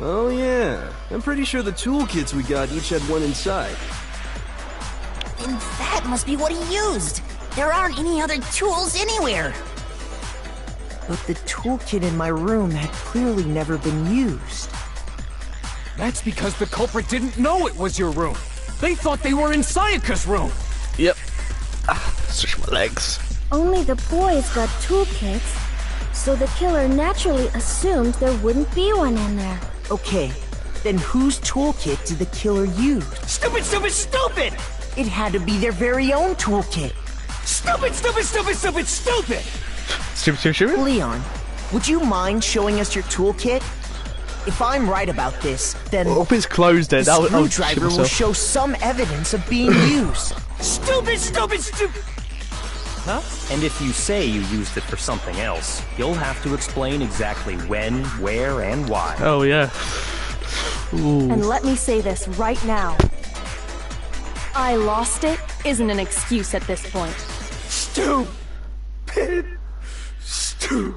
S8: Oh yeah, I'm pretty sure the toolkits we got each had one inside.
S15: And that must be what he used. There aren't any other tools anywhere.
S5: But the toolkit in my room had clearly never been used.
S3: That's because the culprit didn't know it was your room. They thought they were in Sayaka's room.
S1: Yep. Stretch my legs.
S16: Only the boys got toolkits, so the killer naturally assumed there wouldn't be one in there.
S5: Okay, then whose toolkit did the killer use?
S11: Stupid, stupid, stupid!
S5: It had to be their very own toolkit.
S11: Stupid, stupid, stupid, stupid, stupid!
S1: Stupid, stupid, stupid?
S5: Leon, would you mind showing us your toolkit? If I'm right about this, then
S1: if it's closed, then
S5: the screwdriver will show some evidence of being used.
S11: Stupid, stupid, stupid!
S9: Huh? And if you say you used it for something else, you'll have to explain exactly when, where, and why.
S1: Oh, yeah. Ooh.
S7: And let me say this right now. I lost it isn't an excuse at this point.
S8: Stupid. Stupid.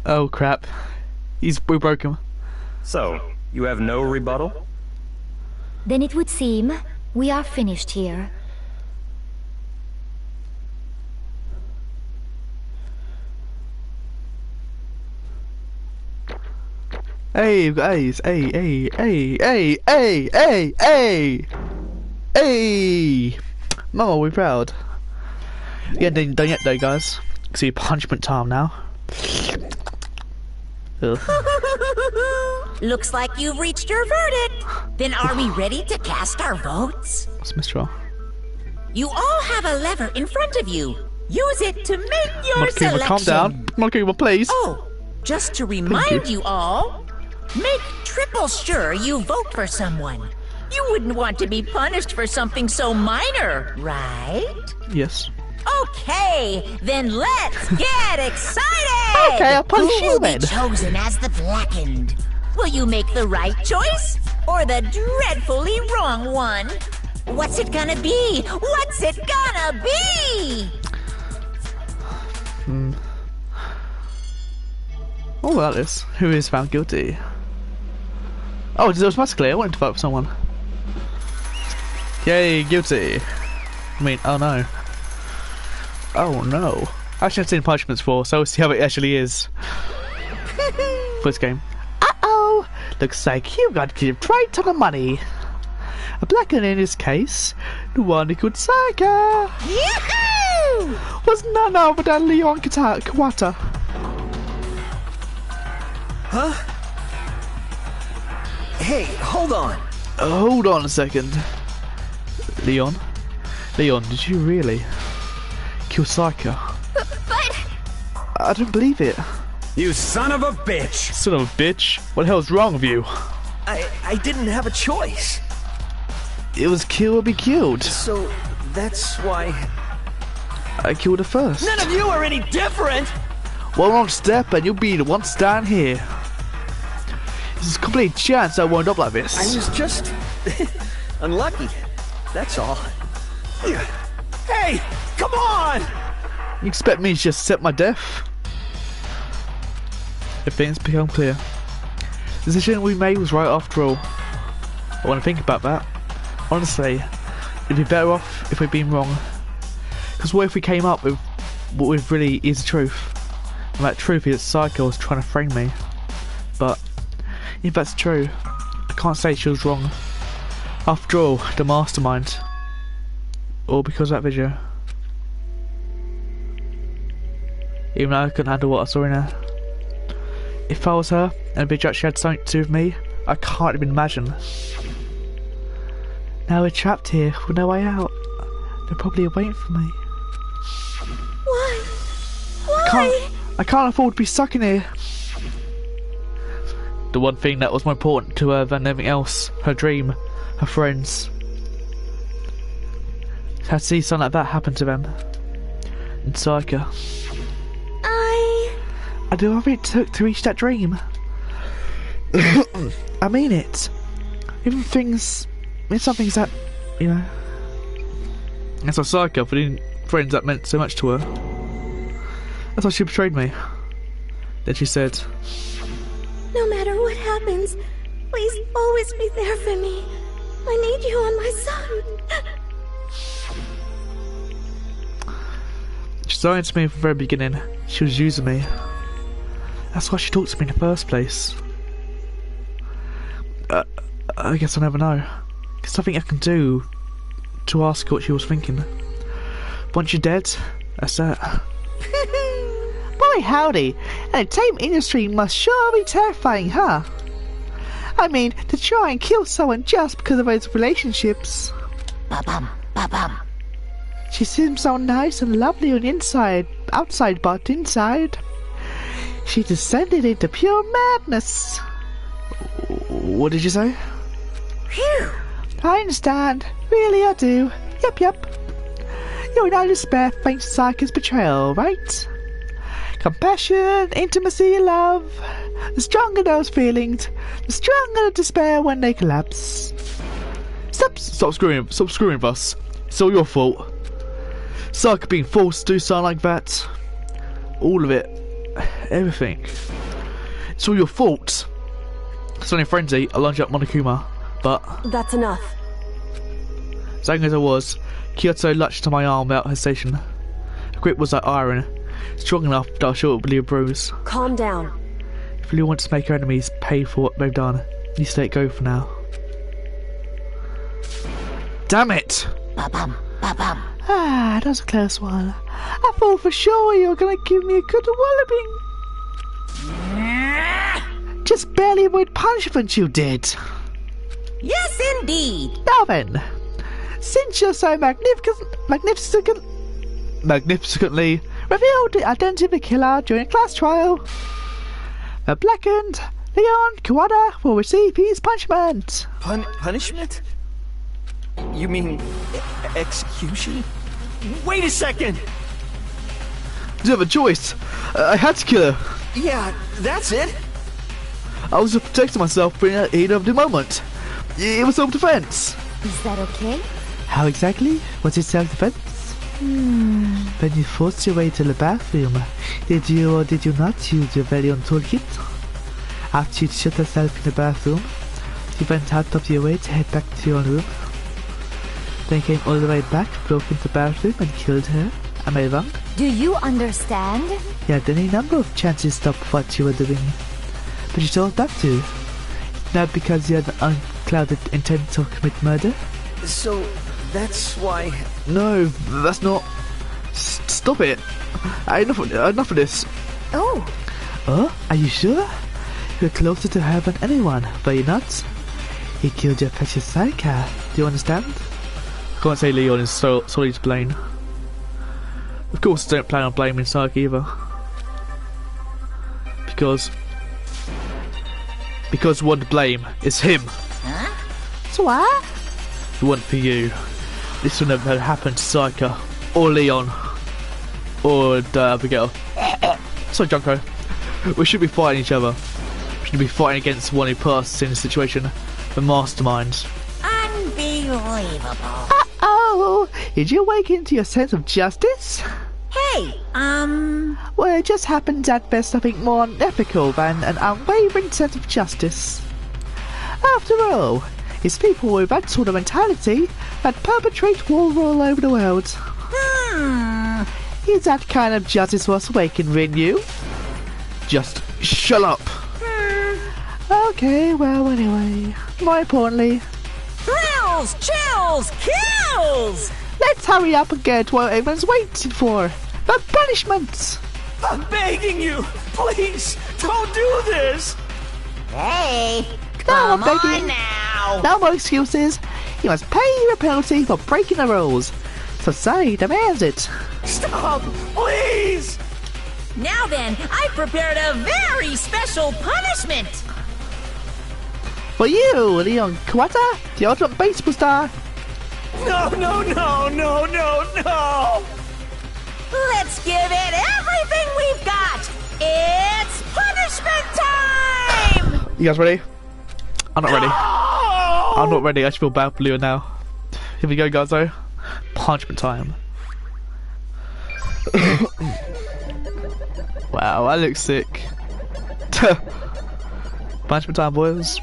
S1: Oh, crap. We broke him.
S9: So, you have no rebuttal?
S4: Then it would seem we are finished here.
S1: Hey, we've got A's. Hey! Mama, we're proud. Yeah, done yet though, guys. See punishment time now.
S15: Looks like you've reached your verdict. Then are we ready to cast our votes?
S1: What's Mr.
S15: You all have a lever in front of you. Use it to make your selection.
S1: Calm down. Come on, Cuba, please.
S15: Oh, just to remind you all, make triple sure you vote for someone. You wouldn't want to be punished for something so minor, right?
S1: Yes.
S15: Okay, then let's get excited!
S1: Okay, I'll punish
S15: you
S1: you
S15: then. Who will be chosen as the blackened? Will you make the right choice? Or the dreadfully wrong one? What's it gonna be? What's it gonna be?
S1: Oh, well, that is. Who is found guilty? Oh, it was automatically. I wanted to vote for someone. Yay, guilty. I mean, oh no. Oh no. Actually, I've seen punishments before, so we'll see how it actually is. First game. Uh-oh! Looks like you got to give right to the money. A blackened in this case The one who could Saga!
S15: Yahoo!
S1: Was none other than Leon Kawata.
S11: Huh? Hey, hold on.
S1: Hold on a second. Leon? Leon, did you really kill Saika?
S14: But...
S1: I don't believe it.
S6: You son of a bitch!
S1: Son of a bitch? What the hell's wrong with you?
S11: I didn't have a choice.
S1: It was kill or be killed.
S11: So, that's why...
S1: I killed her first.
S11: None of you are any different!
S1: One wrong step and you'll be the one stand here. There's a complete chance I wound up like this.
S11: I was just... unlucky. That's all. Hey! Come on!
S1: You expect me to just accept my death? If things become clear. The decision we made was right after all. I want to think about that. Honestly, it'd be better off if we'd been wrong. Because what if we came up with what really is the truth? And that truth is that Psycho was trying to frame me. But if that's true, I can't say she was wrong. After all, the mastermind. All because of that video. Even though I couldn't handle what I saw in her. If I was her, and the video actually had something to do with me, I can't even imagine. Now we're trapped here with no way out. They're probably waiting for me.
S16: Why? Why?
S1: I can't afford to be stuck in here. The one thing that was more important to her than anything else, her dream, her friends. To see something like that happen to them. And Saika. I do everything it took to reach that dream. I mean it. Even some things that, you know. That's why Saika, for the friends that meant so much to her. That's why she betrayed me. Then she said,
S16: no matter what happens, please always be there for me. I need you on my side.
S1: She lied to me from the very beginning. She was using me. That's why she talked to me in the first place. I guess I'll never know. There's nothing I can do to ask her what she was thinking. Once you're dead, that's that.
S13: Boy howdy, entertainment industry must sure be terrifying, huh? I mean, to try and kill someone just because of those relationships.
S15: Ba-bum, ba-bum.
S13: She seems so nice and lovely on the inside, outside but inside. She descended into pure madness.
S1: What did you say?
S15: Phew.
S13: I understand. Really, I do. Yep. You're in despair thanks to Saika's betrayal, right? Compassion, intimacy, love. The stronger those feelings, the stronger the despair when they collapse.
S1: Stop screwing with us. It's all your fault. Saika being forced to do something like that. All of it. Everything. It's all your fault. Sonny Frenzy, I lunged up Monokuma, but...
S7: That's enough.
S1: As angry as I was, Kyoto latched to my arm without hesitation. Her grip was like iron, strong enough that I was sure it would leave a bruise.
S7: Calm down.
S1: If you really want to make her enemies pay for what they've done, you just let it go for now. Damn it!
S15: Ba-bum, ba-bum.
S13: Ah, that was a close one. I thought for sure you were gonna give me a good walloping. Just barely avoid punishment you did.
S15: Yes, indeed.
S13: Now then, since you're so magnificently revealed the identity of the killer during a class trial, the blackened Leon Kawada will receive his punishment.
S11: Punishment? You mean execution? Wait a second!
S1: You have a choice. I had to kill her.
S11: Yeah, that's it.
S1: I was just protecting myself in the heat of the moment. It was self-defense.
S14: Is that okay?
S13: How exactly? Was it self-defense? When you forced your way to the bathroom, did you or did you not use your very own toolkit? After you shut yourself in the bathroom, you went out of your way to head back to your own room. Then came all the way back, broke into the bathroom and killed her. Am I wrong?
S14: Do you understand?
S13: You had any number of chances to stop what you were doing, but you chose not to. Not because you had an unclouded intent to commit murder.
S11: So, That's why...
S1: No, that's not... Stop it. Enough of this.
S14: Oh.
S13: Are you sure? You're closer to her than anyone, but you're not. He killed your precious sidecar. Do you understand?
S1: I can't say Leon is solely to blame. Of course, I don't plan on blaming Psyche either. Because one to blame is him.
S15: Huh?
S13: So what?
S1: If it wasn't for you, this would never have happened to Psyche, or Leon, or the other girl. Sorry, Junko. We should be fighting each other. We should be fighting against one who put us in a situation. The masterminds.
S15: Unbelievable.
S13: Uh-oh! Did you awaken to your sense of justice?
S15: Hey,
S13: Well, it just happens that there's something more unethical than an unwavering sense of justice. After all, it's people with that sort of mentality that perpetrate war all over the world. Is that kind of justice what's awakened in you?
S1: Just shut up!
S13: Okay, well, anyway. More importantly...
S15: thrills, chills, kills!
S13: Let's hurry up and get what everyone's waiting for. The punishments!
S11: I'm begging you! Please, don't do this!
S15: Hey,
S13: Come
S15: on
S13: begging.
S15: now!
S13: No more excuses. You must pay your penalty for breaking the rules. Society demands it.
S11: Stop, please!
S15: Now then, I prepared a very special punishment!
S13: For you, Leon Kawata, the ultimate baseball star.
S11: No, no, no, no, no, no!
S15: Let's give it everything we've got! It's punishment time!
S1: You guys ready? I'm not ready. I'm not ready. I just feel bad for Leon now. Here we go, guys, though. Punishment time. Wow, I look sick. Punishment time, boys.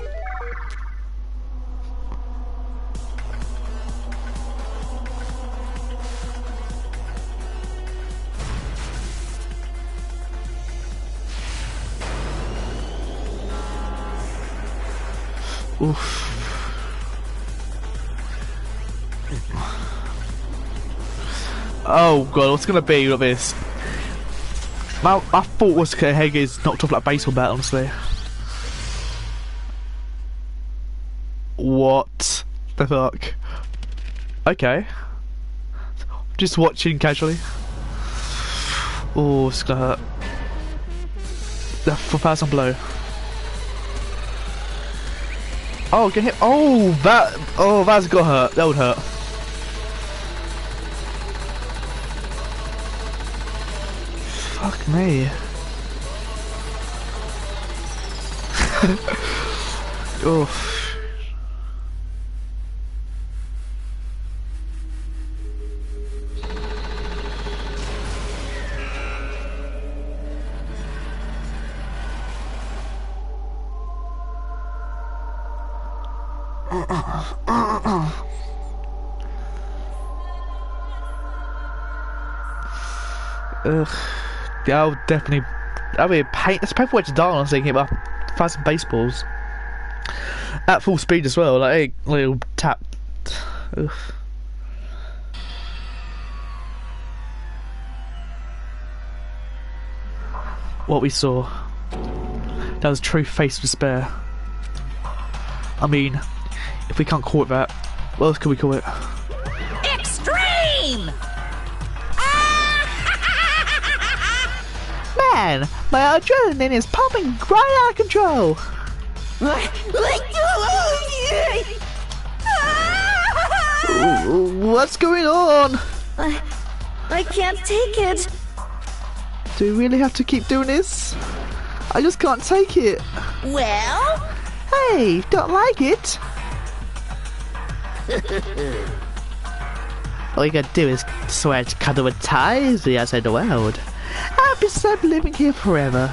S1: Oof. Oh god, what's it gonna be with this? My thought was Heger is knocked off like a baseball bat, honestly. What the fuck? Okay. Just watching casually. Oh, it's gonna hurt. The 4,000 blow. Oh, get hit. Oh, that's got hurt. That would hurt. Fuck me. Oof. Ugh. Yeah, I'll definitely. That'll be a pain. It's a painful way to die, honestly, thinking about 1,000 baseballs. At full speed as well, like a little tap. Ugh. What we saw. That was true face of despair. I mean, if we can't call it that, what else can we call it?
S15: Extreme!
S13: Man, my adrenaline is pumping right out of control. What's going on?
S16: I can't take it.
S13: Do we really have to keep doing this? I just can't take it.
S15: Well?
S13: Hey, don't like it? All you gotta do is swear to cut with ties the outside the world. I'll be stuck living here forever.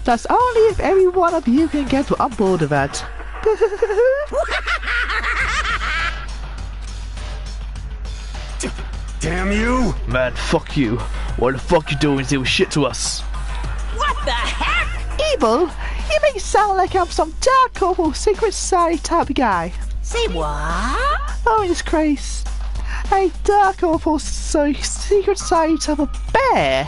S13: That's only if every one of you can get on board with that.
S8: Damn you!
S1: Man, fuck you. What the fuck you doing doing shit to us?
S15: What the heck?
S13: Evil? You make it sound like I'm some dark, awful secret society type of guy.
S15: Say what?
S13: Oh, in disgrace. A dark, awful, so secret side of a bear.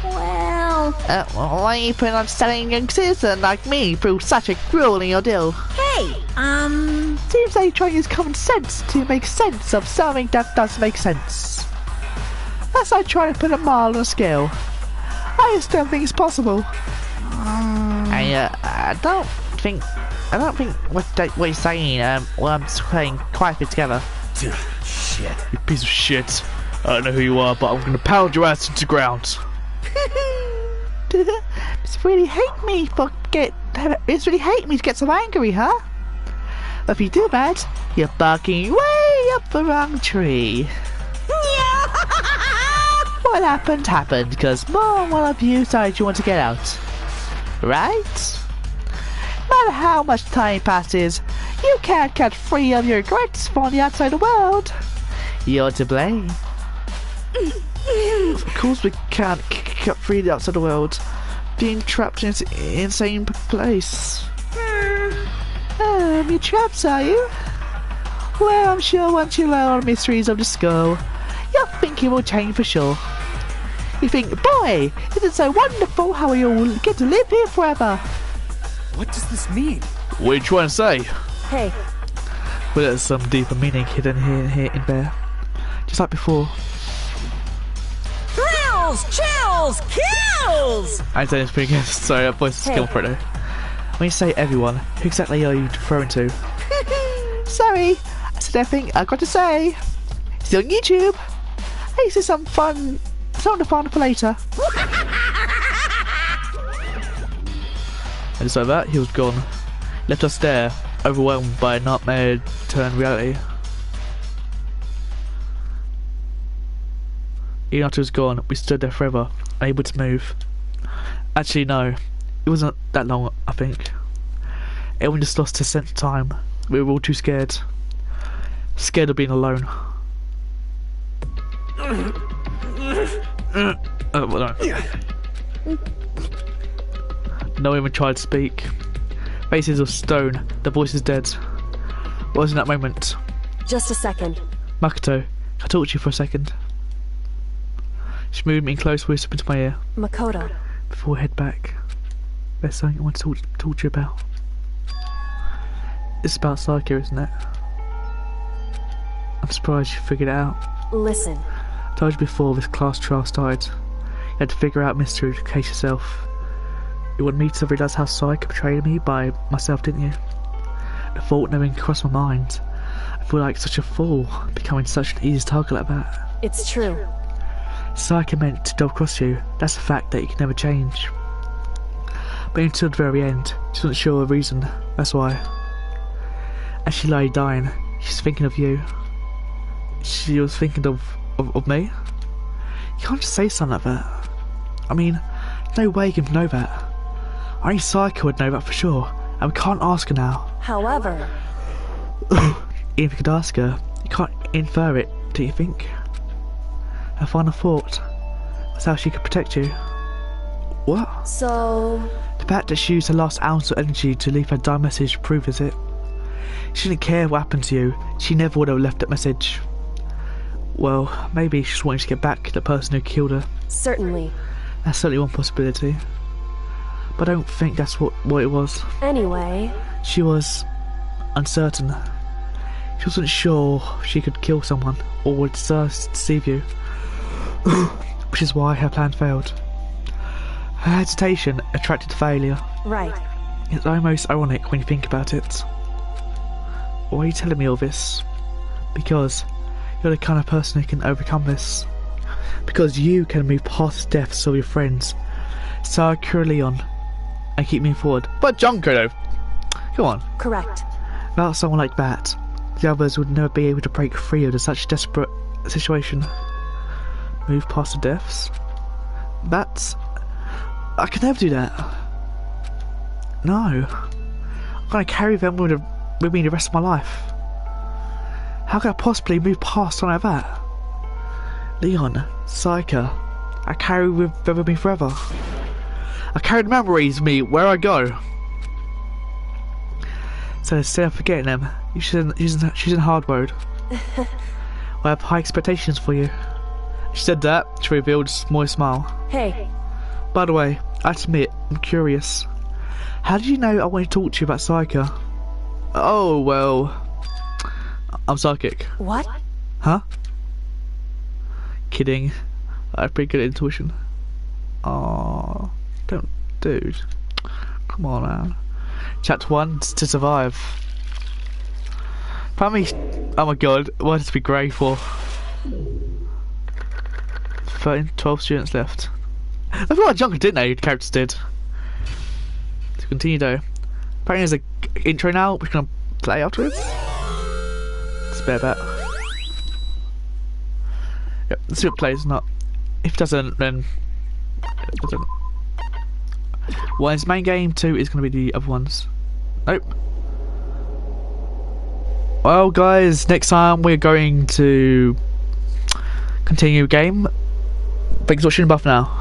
S15: Well...
S13: why are you putting on selling young citizen like me through such a grueling ordeal?
S15: Hey,
S13: Seems like you're trying to use common sense to make sense of something that does make sense. That's like trying to put a mile on a scale. I just don't think it's possible. I don't think what you're saying, I'm saying quite fit together.
S6: Shit.
S1: You piece of shit. I don't know who you are, but I'm gonna pound your ass into the ground.
S13: It's really hate me to get so angry, huh? But if you do that, you're barking way up the wrong tree. What happened, because more one of you decided you want to get out. Right? No matter how much time passes, you can't get free of your regrets from the outside world. You're to blame. Of course we can't get free of the outside world. Being trapped in an insane place. You trapped, are you? Well, I'm sure once you learn all the mysteries of the skull, you'll think it will change for sure. You think, boy, this is so wonderful how we all get to live here forever.
S3: What does this mean?
S1: What are you trying to say?
S7: Hey.
S1: Well, there's some deeper meaning hidden here in there. Just like before.
S15: Thrills, chills, kills!
S1: I say this pretty good. Sorry, that voice is skill for it though. When you say everyone, who exactly are you referring to? Sorry, I said everything I've got to say. It's on YouTube. Hey, this is something fun for later. And just like that, he was gone. Left us there, overwhelmed by a nightmare turned reality. Even after he was gone, we stood there forever, unable to move. Actually, no. It wasn't that long, I think. Everyone just lost their sense of time. We were all too scared. Scared of being alone. No. No one even tried to speak. Faces of stone, the voice is dead. What was in that moment?
S7: Just a second.
S1: Makoto, can I talk to you for a second? She moved me in close, whisper into my ear.
S7: Makoto.
S1: Before we head back, there's something I want to talk to you about. It's about Psycho, isn't it? I'm surprised you figured it out.
S7: Listen.
S1: I told you before this class trial started. You had to figure out mystery to case yourself. You wanted me to realise how Psycho betrayed me by myself, didn't you? The thought never even crossed my mind. I feel like such a fool, becoming such an easy target like that.
S7: It's true.
S1: Psycho meant to double cross you. That's a fact that you can never change. But until the very end, she wasn't sure of the reason. That's why. As she lay dying, she's thinking of you. She was thinking of me? You can't just say something like that. I mean, no way you can know that. Only Psycho would know that for sure, and we can't ask her now.
S7: However...
S1: Even if you could ask her, you can't infer it, do you think? Her final thought was how she could protect you. What?
S7: So...
S1: The fact that she used her last ounce of energy to leave her dying message proves it. She didn't care what happened to you. She never would have left that message. Well, maybe she just wanted to get back to the person who killed her.
S7: Certainly.
S1: That's certainly one possibility. But I don't think that's what it was.
S7: Anyway...
S1: She was uncertain. She wasn't sure she could kill someone or would deceive you. Which is why her plan failed. Her hesitation attracted failure.
S7: Right.
S1: It's almost ironic when you think about it. Why are you telling me all this? Because you're the kind of person who can overcome this. Because you can move past the deaths of your friends, Sakura Leon, and keep moving forward. But Junko though! Come on.
S7: Correct.
S1: Without someone like that, the others would never be able to break free of such a desperate situation. Move past the deaths? That's... I could never do that. No. I'm gonna carry them with me the rest of my life. How could I possibly move past something like that? Leon, Psycho, I carry them with me forever. I carry the memories with me where I go. So instead of forgetting them, she's in hard mode. I have high expectations for you. She said that, she revealed a small smile.
S7: Hey.
S1: By the way, I admit, I'm curious. How did you know I wanted to talk to you about Psyker? Oh, well... I'm psychic.
S7: What?
S1: Huh? Kidding. I have pretty good intuition. Oh, don't... Dude. Come on, man. Chapter 1, to survive. Apparently... Oh my god, what does it be grey for? 12 students left. I feel like Junker didn't they? The characters did. To continue though. Apparently there's an intro now, which we're gonna play afterwards. Spare bet. Yep, let's see if it plays or not. If it doesn't, then it doesn't. 1 is main game, 2 is gonna be the other ones. Nope. Well guys, next time we're going to continue the game. Thanks for watching, buff now.